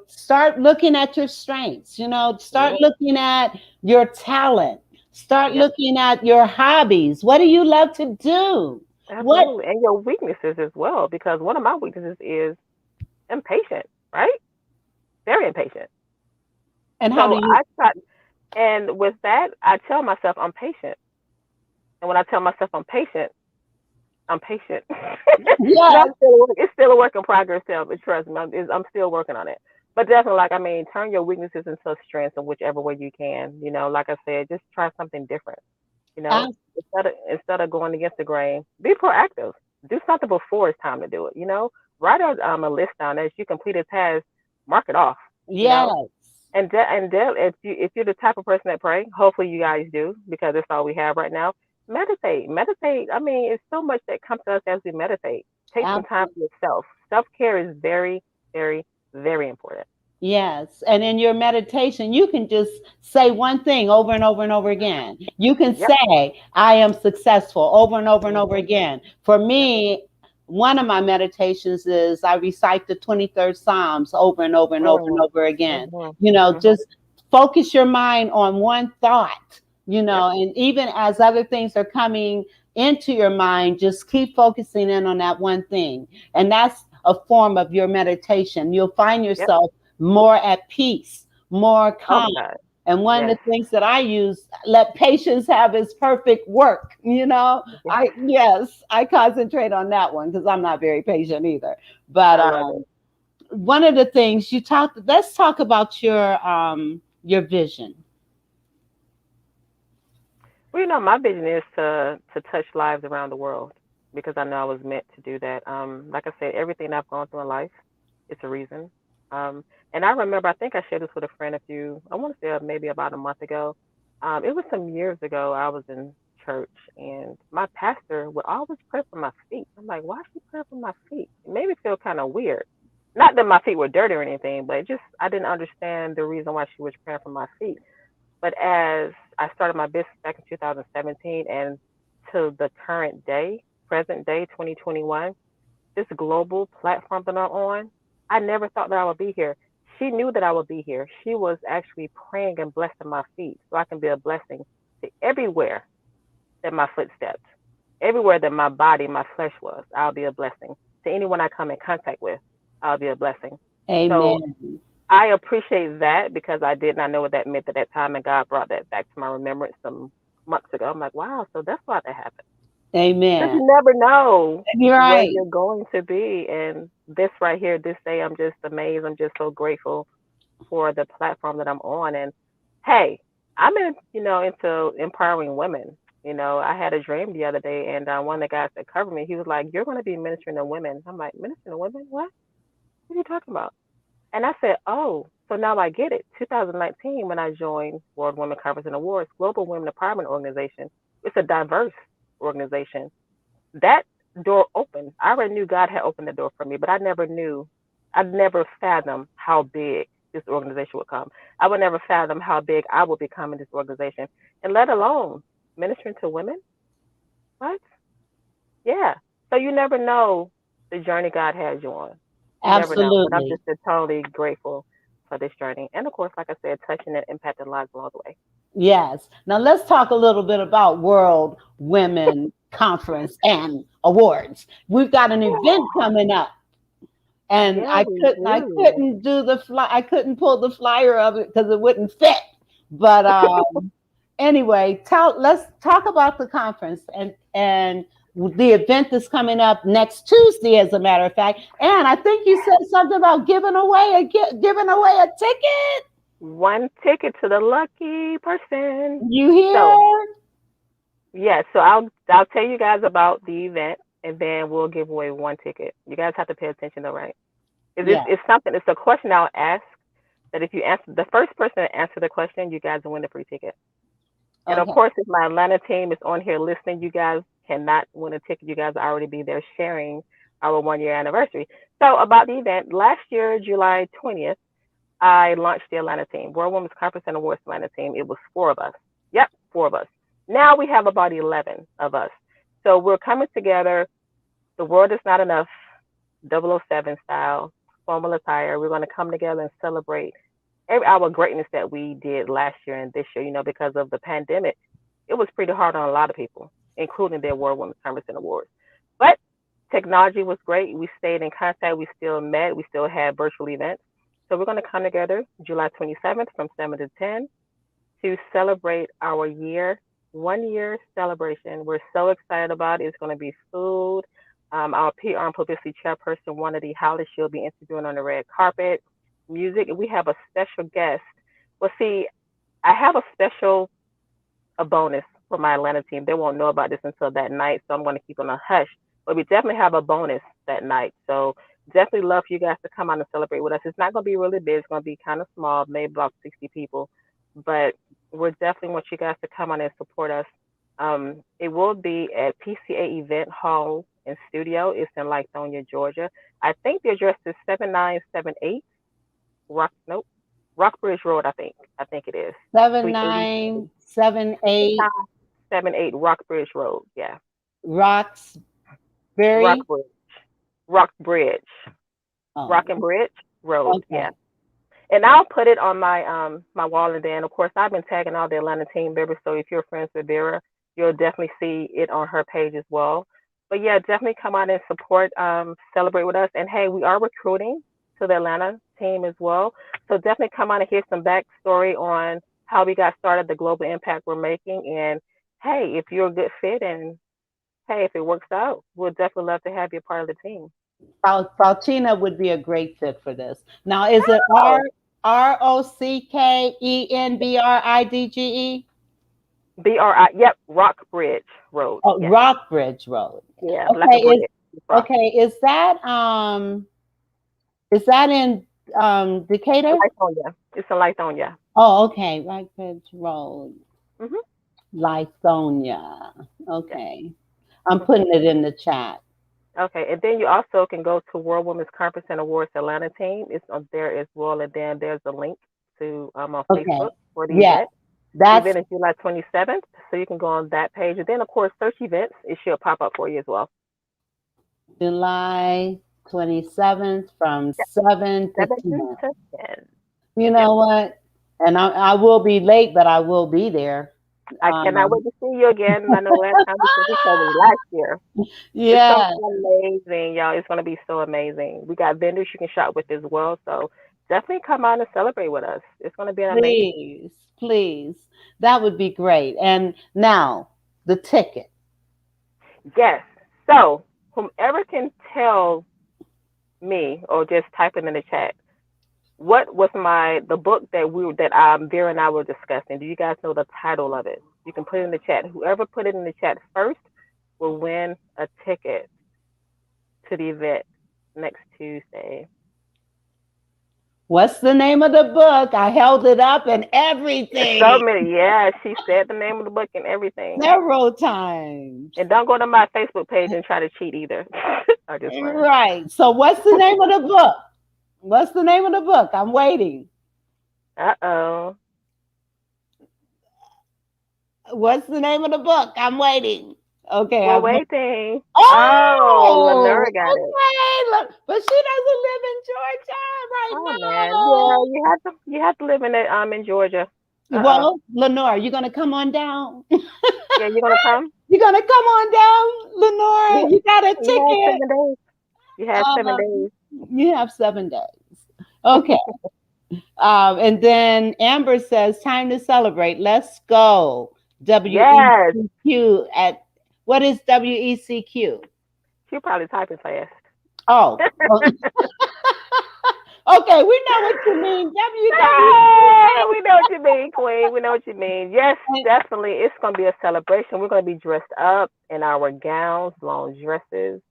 Start looking at your strengths, start Yep. looking at your talent, start Yep. looking at your hobbies. What do you love to do? What Absolutely. And your weaknesses as well, because one of my weaknesses is impatient, right? Very impatient. and how do So you I try, and with that, I tell myself I'm patient. And when I tell myself I'm patient. Yes, It's still a work in progress. But trust me, I'm still working on it. But definitely, like I mean, turn your weaknesses into strengths in whichever way you can. Like I said, just try something different. ab- Instead of going against the grain, be proactive. Do something before it's time to do it. Write out a list down as you complete a task, mark it off. You know, yes, if you're the type of person that pray, hopefully you guys do because that's all we have right now. Meditate. I mean, it's so much that comes to us as we meditate. Take some time absolutely. for yourself. Self care is very, very, very important. Yes. And in your meditation, you can just say one thing over and over and over again. You can Yep. say, I am successful over and over and over Mhm. again. For Yep. me, one of my meditations is I recite the 23rd Psalms over and over and over and Mm. over again. Mhm. Mhm. Just focus your mind on one thought, Yep. and even as other things are coming into your mind, just keep focusing in on that one thing. And that's a form of your meditation. You'll find Yep. yourself more at peace, more Oh calm. my God. And one of Yes. the things that I use, let patience have its perfect work. Yes. I concentrate on that one because I'm not very patient either. But I love it. one of the things let's talk about your vision. Well, my vision is to touch lives around the world because I know I was meant to do that. Like I said, everything I've gone through in life, it's a reason. Um, and I remember, I think I shared this with a friend I want to say maybe about a month ago. It was some years ago. I was in church and my pastor would always pray for my feet. I'm like, why is she praying for my feet? It made me feel kind of weird. Not that my feet were dirty or anything, but I didn't understand the reason why she was praying for my feet. But as I started my business back in 2017 and to the current day, present day, 2021, this global platform that I'm on, I never thought that I would be here. She knew that I would be here. She was actually praying and blessing my feet so I can be a blessing to everywhere that my foot stepped, everywhere that my body, my flesh was. I'll be a blessing to anyone I come in contact with. I'll be a blessing. So Amen. I appreciate that because I did not know what that meant at that time, and God brought that back to my remembrance some months ago. I'm like, wow, so that's why that happened. Because Amen. you never know You're where right. you're going to be, and this right here, this day, I'm just amazed. I'm just so grateful for the platform that I'm on. And hey, I'm into empowering women. I had a dream the other day, and one of the guys that covered me, he was like, "You're going to be ministering to women." I'm like, "Ministering to women? What are you talking about?" And I said, "Oh, so now I get it." 2019, when I joined World Women Conference and Awards, Global Women Empowerment Organization. It's a diverse organization. That door opened. I already knew God had opened the door for me, but I'd never fathomed how big this organization would come. I would never fathom how big I would become in this organization, and let alone ministering to women. What? Yeah. So you never know the journey God has you on. You never know. But I'm Absolutely. just totally grateful for this journey. And of course, like I said, touching and impacting lives along the way. Yes. Now let's talk a little bit about World Women Conference and Awards. We've got an event coming up, and Yeah, we I do. couldn't do the fly. I couldn't pull the flyer of it because it wouldn't fit. But anyway, let's talk about the conference and the event that's coming up next Tuesday, as a matter of fact. And I think you said something about giving away a ticket. One ticket to the lucky person. You So hear? yeah, so I'll tell you guys about the event, and then we'll give away one ticket. You guys have to pay attention though, right? Yeah. It's something. It's a question I'll ask that if you answer the first person to answer the question, you guys will win a free ticket. And of Okay. course, if my Atlanta team is on here listening, you guys cannot win a ticket. You guys already be there sharing our 1 year anniversary. So about the event, last year, July 20th, I launched the Atlanta team, World Women's Conference and Awards Atlanta team. It was four of us. Yep, four of us. Now we have about 11 of us. So we're coming together. The world is not enough, 007 style, formal attire. We're going to come together and celebrate our greatness that we did last year and this year, because of the pandemic. It was pretty hard on a lot of people, including the Award Women's Conference and Awards. But technology was great. We stayed in contact. We still met. We still had virtual events. So we're going to come together July 27th from 7 to 10 to celebrate our 1 year celebration. We're so excited about it. It's going to be food. Our PR and publicity chairperson, Wanity Hollis, she'll be interviewing on the red carpet. Music, and we have a special guest. Well, see, I have a bonus for my Atlanta team. They won't know about this until that night, so I'm going to keep it on a hush. But we definitely have a bonus that night. So definitely love for you guys to come out and celebrate with us. It's not going to be really big. It's going to be kind of small, maybe about 60 people. But we're definitely want you guys to come on and support us. It will be at PCA Event Hall and Studio. It's in Lithonia, Georgia. I think the address is 7978 Rockbridge Road. I think it is Seven Suite nine 87. seven eight 7978 Rockbridge Road. Yeah, Roxbury. Rockbridge, Rockbridge, Oh, Rock and Bridge Road. okay. Yeah. And I'll put it on my wall, and then of course I've been tagging all the Atlanta team members. So if you're friends with Vera, you'll definitely see it on her page as well. But yeah, definitely come out and support, celebrate with us. And hey, we are recruiting to the Atlanta team as well. So definitely come out and hear some backstory on how we got started, the global impact we're making, and hey, if you're a good fit, and hey, if it works out, we'll definitely love to have you a part of the team. Falchina would be a great fit for this. Now, is it Oh, Rockkenbridge? BRI, yep, Rockbridge Road. Oh, Yes. Rockbridge Road. Yeah, like a Okay, bridge. Rock. okay. Is that in Decatur? Lithonia. It's a Lithonia. Oh, okay. Rockbridge Road, Hmm. Lithonia. Yes. Okay, I'm Hmm. putting it in the chat. Okay, and then you also can go to World Women's Conference and Awards Atlanta team. It's on there as well, and then there's a link to on Okay, Facebook for the yeah, event. The that's event is July 27th, so you can go on that page, and then of course search events. It should pop up for you as well. July 27th from Yep, 7 to 7 10. to 10. You Yep. know what? And I will be late, but I will be there. I cannot Um, wait to see you again. I know last time we said this was last year. It's gonna yeah, be amazing, y'all. It's gonna be so amazing. We got vendors you can shop with as well. So definitely come out and celebrate with us. It's going to be an amazing. Please, please. That would be great. And now the ticket. Yes. So, whomever can tell me or just type it in the chat, what was the book that Vera and I were discussing? Do you guys know the title of it? You can put it in the chat. Whoever put it in the chat first will win a ticket to the event next Tuesday. What's the name of the book? I held it up and So everything many, yeah. She said the name of the book and everything. several times. And don't go to my Facebook page and try to cheat either. I just playing. Right. So what's the name of the book? What's the name of the book? I'm waiting. Uh-oh. What's the name of the book? I'm waiting. Okay. We're waiting. Oh, Oh, Lenora got it. okay. Look, but she doesn't live in Georgia right Oh man, yeah, now. you have to live in Georgia. Uh-oh. Well, Lenora, you're gonna come on down. Yeah, you gonna come? You're gonna come on down, Lenora. You got a You have ticket. 7 days. You have 7 days. You have 7 days. Okay. And then Amber says, time to celebrate. Let's go. Yes. WECQ at what is WECQ? She'll probably typing fast. Oh, okay. We know what you mean. Yeah, we know what you mean, Queen. We know what you mean. Yes, definitely. It's gonna be a celebration. We're gonna be dressed up in our gowns, long dresses.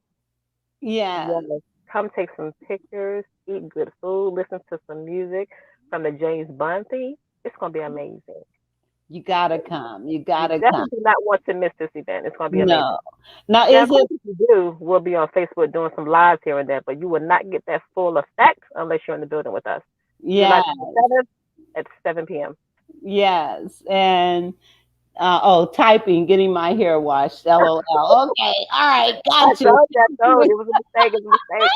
Yeah. Yes. Come take some pictures, eat good food, listen to some music from the James Bond theme. It's gonna be amazing. You gotta come. You You gotta come. definitely do not want to miss this event. It's gonna be amazing. No. Now, Now, of is course, it if you do, we'll be on Facebook doing some lives here and there, but you will not get that full effect unless you're in the building with us. July yes, 27th at 7 p.m. yes. And typing, getting my hair washed. LOL. Okay. All right. I Got you. told you, I told you. It was a mistake. It was a mistake.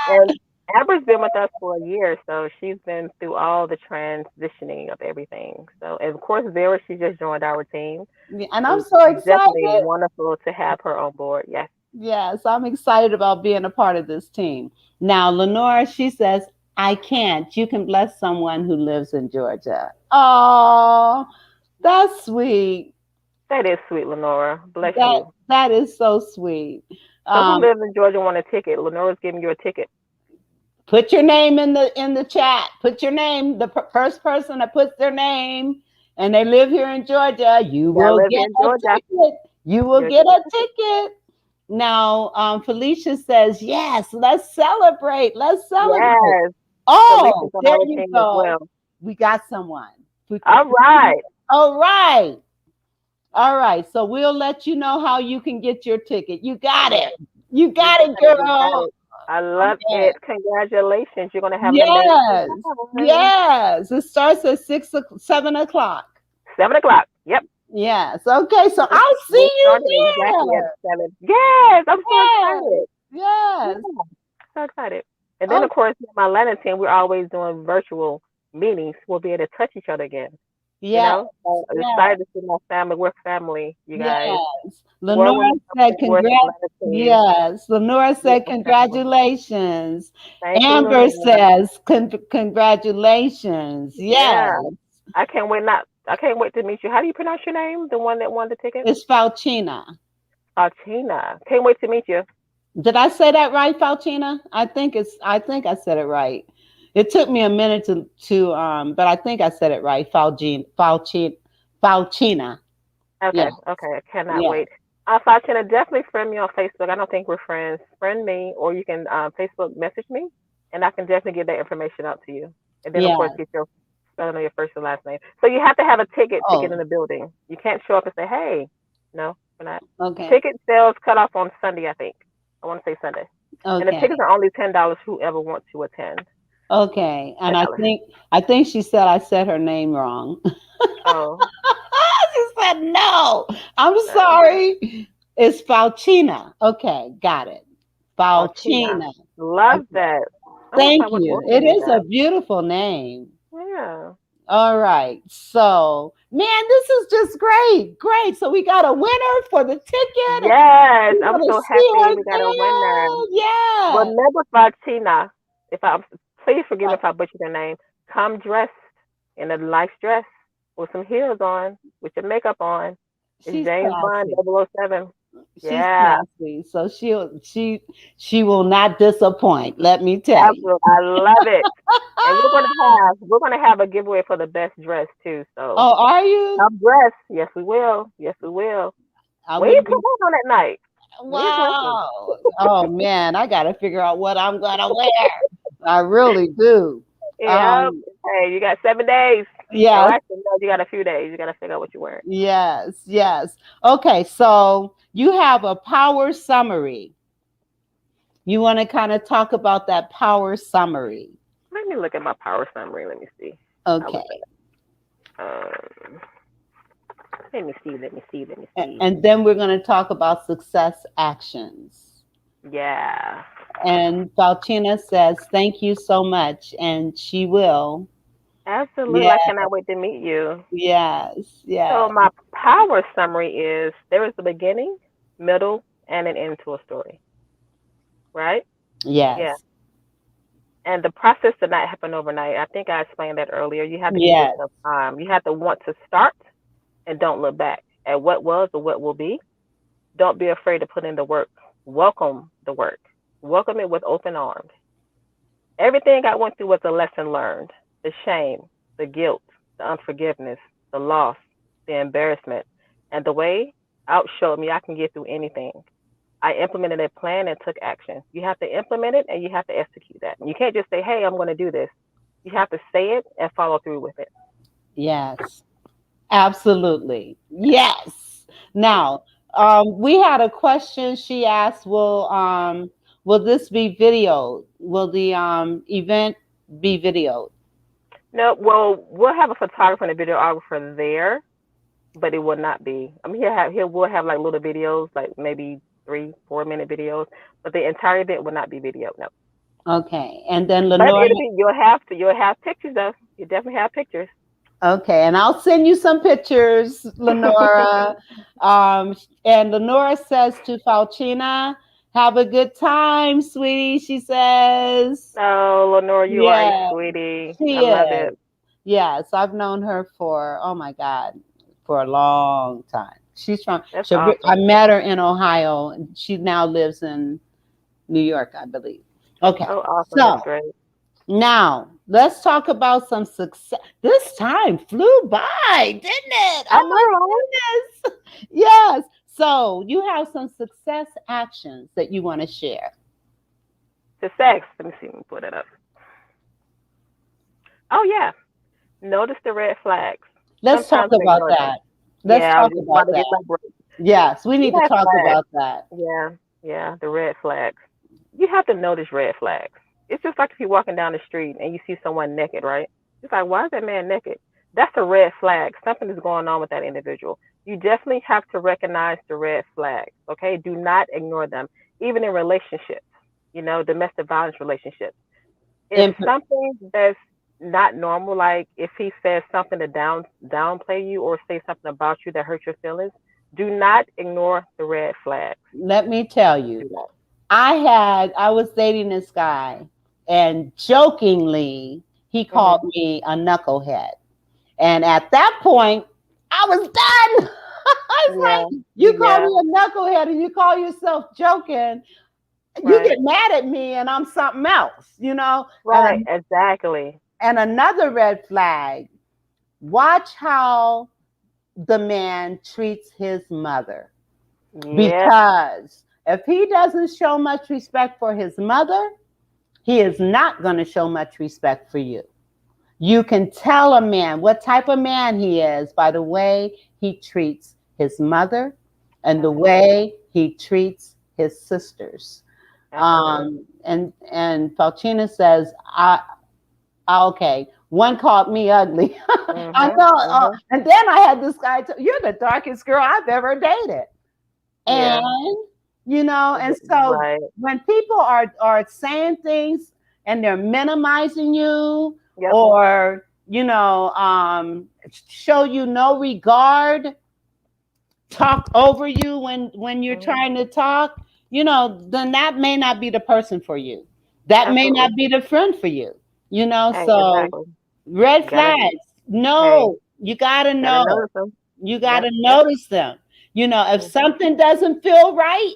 And Amber's been with us for a year, so she's been through all the transitioning of everything. So, and of course, Vera, she just joined our team. And I'm It's so definitely excited. wonderful to have her on board. Yes. Yes, I'm excited about being a part of this team. Now, Lenora, she says, I can't. You can bless someone who lives in Georgia. Oh, that's sweet. That is sweet, Lenora. Bless That you. that is so sweet. So, who Um, lives in Georgia want a ticket? Lenora's giving you a ticket. put your name in the chat. Put your name. The first person that puts their name and they live here in Georgia, you That will live get in a Georgia. ticket. You will You're get a ticket. Now, Felicia says, yes, let's celebrate. Let's celebrate. yes. Oh, Felicia's on there our you team as go. well. We got someone. All right. All right. All right. So we'll let you know how you can get your ticket. You got it. You You got it, got it. You got girl. it. I love Okay. it. Congratulations. You're going to have an amazing Yes. time. Yes. It starts at 7 o'clock. 7 o'clock. Yep. Yes. Okay. So We're I'll see we're you starting exactly at there. 7. Yes. I'm so Yes. excited. Yes. Yeah. So excited. And then, Oh, of course, in my Atlanta team, we're always doing virtual meetings. We'll be able to touch each other again. yes. So I'm Yes. excited to see my family. We're family, you guys. Yes. We're Lenora women said something. We're the Atlanta team. yes. Lenora We're said family. congratulations. Thank you, Amber Lenora. says congratulations. Yes. Yeah. I can't wait to meet you. How do you pronounce your name? The one that won the ticket? It's Falchina. Tina. Can't wait to meet you. Did I say that right, Falchina? I think I said it right. It took me a minute but I think I said it right. Falchina. Yeah. Okay, okay. I cannot Yeah. wait. Fatina, definitely friend me on Facebook. I don't think we're friends. Friend me, or you can Facebook message me, and I can definitely get that information out to you. And then, of Yeah. course, get your spelling of your first and last name. So you have to have a ticket to get in Oh, the building. You can't show up and say, "Hey, no, we're not." okay. Ticket sales cut off on Sunday, I think. I want to say Sunday, and the Okay. tickets are only $10. Whoever wants to attend, Okay. And $10. I think she said I said her name wrong. Oh, She said no. I'm no. sorry. It's Falchina. Okay, got it. Fatina. Falchina. Love Okay. that. I'm gonna Thank start you. working It with you is a guys. beautiful name. Yeah. All right. So, man, this is just great. Great. So we got a winner for the ticket. Yes, We're I'm gonna so see happy her we got a winner. there. Yeah. Remember Fatina, if I'm Please forgive me if I butcher your name. Come dressed in a nice dress with some heels on, with your makeup on. It's She's James Bond classy. 007. She's Yeah, classy. So she will not disappoint. Let me tell you. absolutely. I love it. And we're gonna have a giveaway for the best dress too. So Oh, are you? come dressed. Yes, we will. Yes, we will. I Where you wouldn't put be. on at night? Where you dressing? Wow. Oh man, I got to figure out what I'm gonna wear. I really do. Yep. Um, Hey, you got 7 days. Oh, yes, actually, no, you got a few days. You got to figure out what you're wearing. yes, yes. Okay, so you have a power summary. You want to kind of talk about that power summary. Let me look at my power summary. Let me see. How was Okay. that? Let me see. Let me see. Let me see. And then we're going to talk about success actions. Yeah. And Falchina says, thank you so much. And she will. Absolutely. Yeah, I cannot wait to meet you. yes, So yes, my power summary is there is a beginning, middle, and an end to a story. Right? Yeah. yes, And the process did not happen overnight. I think I explained that earlier. You have to give yes, yourself time. You have to want to start and don't look back at what was or what will be. Don't be afraid to put in the work. Welcome the work. Welcome it with open arms. Everything I went through was a lesson learned. The shame, the guilt, the unforgiveness, the loss, the embarrassment, and the way out showed me I can get through anything. I implemented a plan and took action. You have to implement it and you have to execute that. You can't just say, hey, I'm going to do this. You have to say it and follow through with it. yes. Absolutely. Yes. Now, we had a question. She asked, will this be videoed? Will the event be videoed? No, well, we'll have a photographer and a videographer there, but it will not be. I mean, we'll have like little videos, like maybe 3, 4 minute videos, but the entire event will not be video. No, Okay. And then but Lenora, you'll have pictures though. You definitely have pictures. okay, and I'll send you some pictures, Lenora. And Lenora says to Falchina, have a good time, sweetie. She says, Oh, Lenora, you are a yeah, sweetie. I she love it. is. Yes, I've known her for, oh my God, for a long time. That's I awesome. met her in Ohio, and she now lives in New York, I believe. Okay, Oh, awesome. That's so great. now let's talk about some success. This time flew by, didn't it? I Oh know. my goodness. Yes. So you have some success actions that you want to share. The sex. Let me see. Let me put it up. Oh yeah. Notice the red flags. Let's talk Sometimes we about ignore them. that. Let's Yeah, I was talk just about about to get that. my break. Yes, we need to Red talk flags. about that. Yeah, yeah, the red flags. You have to notice red flags. It's just like if you're walking down the street and you see someone naked, right? It's like, why is that man naked? That's a red flag. Something is going on with that individual. You definitely have to recognize the red flags, okay? Do not ignore them, even in relationships, domestic violence relationships. If And something that's not normal, like if he says something to downplay you or say something about you that hurts your feelings, do not ignore the red flags. let me tell you, Do not. I was dating this guy, and jokingly, he called Mhm. me a knucklehead. And at that point, I was done. I was Yeah. like, you call Yeah. me a knucklehead and you call yourself joking. You Right. get mad at me and I'm something else, Right. Exactly. And another red flag, watch how the man treats his mother. Yep. Because if he doesn't show much respect for his mother, he is not going to show much respect for you. You can tell a man what type of man he is by the way he treats his mother and the Absolutely. way he treats his sisters. Absolutely. And Falchina says, okay, one called me ugly. I Mhm. thought, Mhm. and then I had this guy, you're the darkest girl I've ever dated. Yeah. And and so Right. when people are saying things and they're minimizing you, Yep. or show you no regard, talk over you when you're Mhm. trying to talk, then that may not be the person for you. That may not Absolutely. be the friend for you. Hey, So exactly. red You gotta, flags. hey, No, you got to gotta know. notice them. You got Yep, to yep. notice them. If Mm-hmm. something doesn't feel right,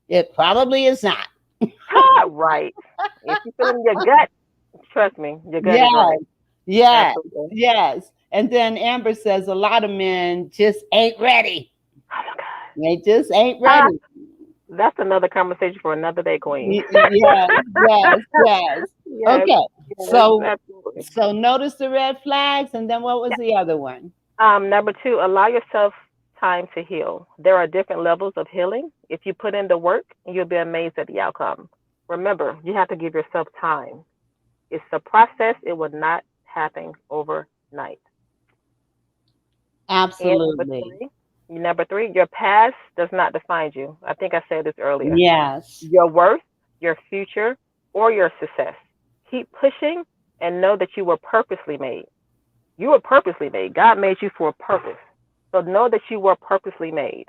it probably is not. Right. If you feel in your gut, trust me, your gut is Yes, right. yes, Absolutely. yes. And then Amber says a lot of men just ain't ready. Oh my God. They just ain't Ah, ready. that's another conversation for another day, Queen. Yes, yes, yes. Yes, Okay. yes, So absolutely. so notice the red flags, and then what was the other one? Number two, allow yourself time to heal. There are different levels of healing. If you put in the work, you'll be amazed at the outcome. Remember, you have to give yourself time. It's a process, it will not happen overnight. And Absolutely. number three, your past does not define you. I think I said this earlier. Yes. Your worth, your future, or your success. Keep pushing and know that you were purposely made. You were purposely made. God made you for a purpose. So know that you were purposely made.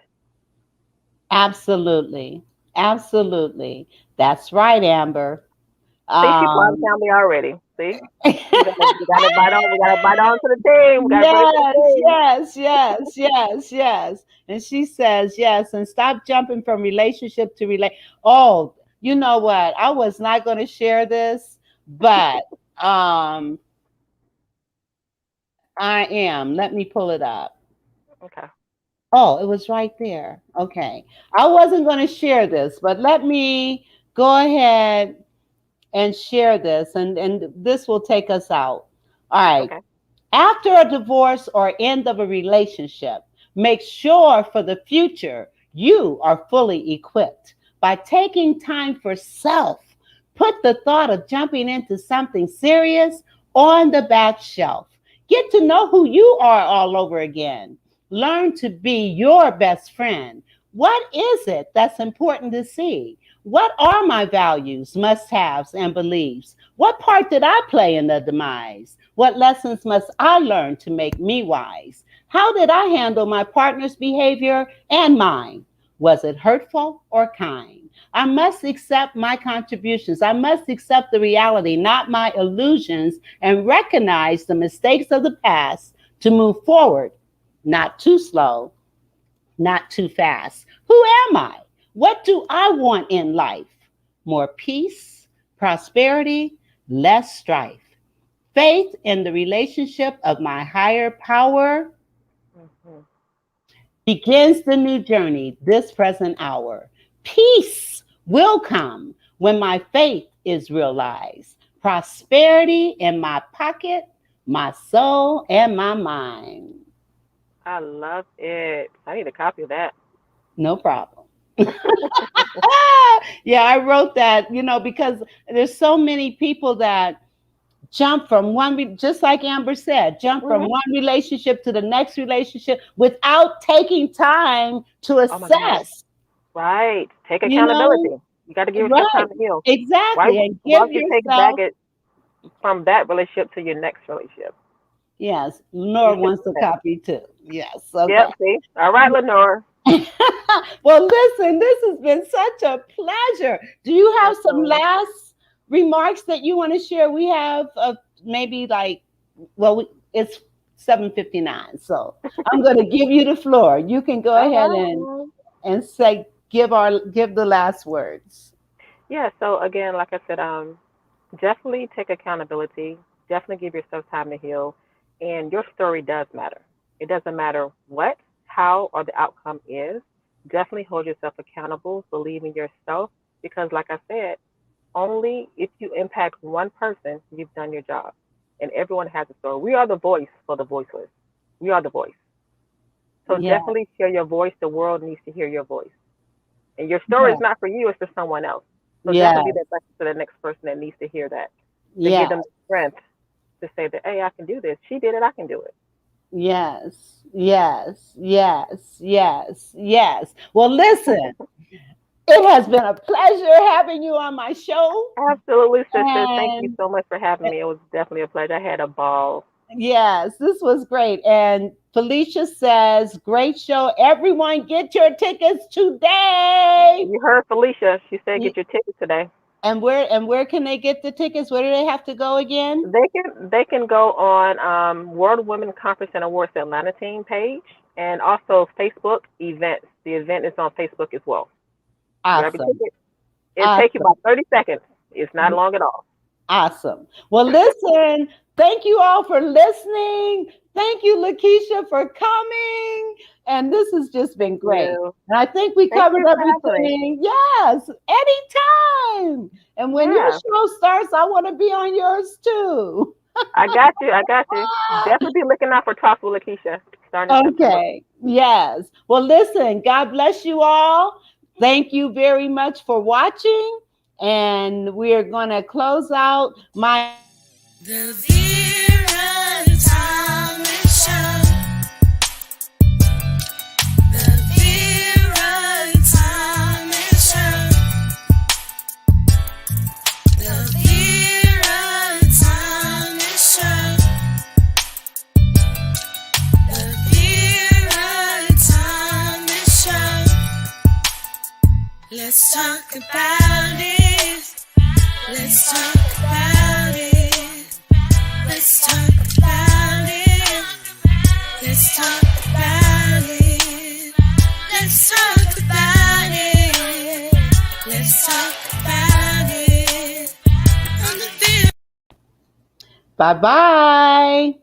Absolutely. Absolutely. That's right, Amber. See, she part of the Um, family already. See, we got to invite on. We got to invite on to the team. We got to bring it to the yes, team. yes, yes, yes, yes. And she says yes, and stop jumping from relationship to Oh, you know what? I was not going to share this, but I am. Let me pull it up. Okay. Oh, it was right there. Okay. I wasn't going to share this, but let me go ahead and share this, and this will take us out. All right. Okay. After a divorce or end of a relationship, make sure for the future you are fully equipped. By taking time for self, put the thought of jumping into something serious on the back shelf. Get to know who you are all over again. Learn to be your best friend. What is it that's important to see? What are my values, must haves, and beliefs? What part did I play in the demise? What lessons must I learn to make me wise? How did I handle my partner's behavior and mine? Was it hurtful or kind? I must accept my contributions. I must accept the reality, not my illusions, and recognize the mistakes of the past to move forward, not too slow, not too fast. Who am I? What do I want in life? More peace, prosperity, less strife. Faith in the relationship of my higher power Hmm. begins the new journey this present hour. Peace will come when my faith is realized. Prosperity in my pocket, my soul, and my mind. I love it. I need a copy of that. No problem. Yeah, I wrote that, because there's so many people that jump from just like Amber said, jump from Hmm. one relationship to the next relationship without taking time to Oh my God. assess, Right. Take you know, accountability. You got to give yourself right, time to heal. Why? exactly, and Why give don't you take it back yourself, it from that relationship to your next relationship? yes, You Lenore should wants do a that. copy too. Yes, okay. Yep. See. All right, Lenore. Well, listen, this has been such a pleasure. Do you have some Absolutely. last remarks that you want to share? We have maybe like, well, it's 7:59, so I'm going to give you the floor. You can go All ahead right. and say give the last words. Yeah. So again, like I said, definitely take accountability. Definitely give yourself time to heal, and your story does matter. It doesn't matter what, how, or the outcome is. Definitely hold yourself accountable. Believe in yourself, because, like I said, only if you impact one person, you've done your job. And everyone has a story. We are the voice for the voiceless. We are the voice. So Yeah, definitely share your voice. The world needs to hear your voice. And your story yeah, is not for you, it's for someone else. So yeah, definitely be that message to the next person that needs to hear that, to yeah. give them the strength to say that, hey, I can do this. She did it, I can do it. Yes, yes, yes, yes, yes. Well, listen, it has been a pleasure having you on my show. Absolutely, sister. Thank you And so much for having me. It was definitely a pleasure. I had a ball. yes, this was great. And Felicia says, great show. Everyone, get your tickets today. You heard Felicia. She said get your tickets today. And where can they get the tickets? Where do they have to go again? They can go on World Women Conference and Awards Atlanta team page, and also Facebook events. The event is on Facebook as well. Grab your Awesome. ticket. It'll take you Awesome. about 30 seconds. It's not long at all. Awesome. Well, listen, thank you all for listening. Thank you, LaKisha, for coming. And this has just been great. You. And I think we Thank covered you for having me. everything. Yes, anytime. And when your Yeah, show starts, I want to be on yours too. I got you. I got you. Definitely be looking out for Talks with LaKisha starting in September. Okay. Yes. Well, listen, God bless you all. Thank you very much for watching. And we're going to close out my. The Vera and Thomas Show. The Vera and Thomas Show. The Vera and Thomas Show. The Vera and Thomas Show. Let's talk about it. Let's talk about it. Let's talk about it. Let's talk about it. Let's talk about it. Let's talk about it. On the Bye-bye.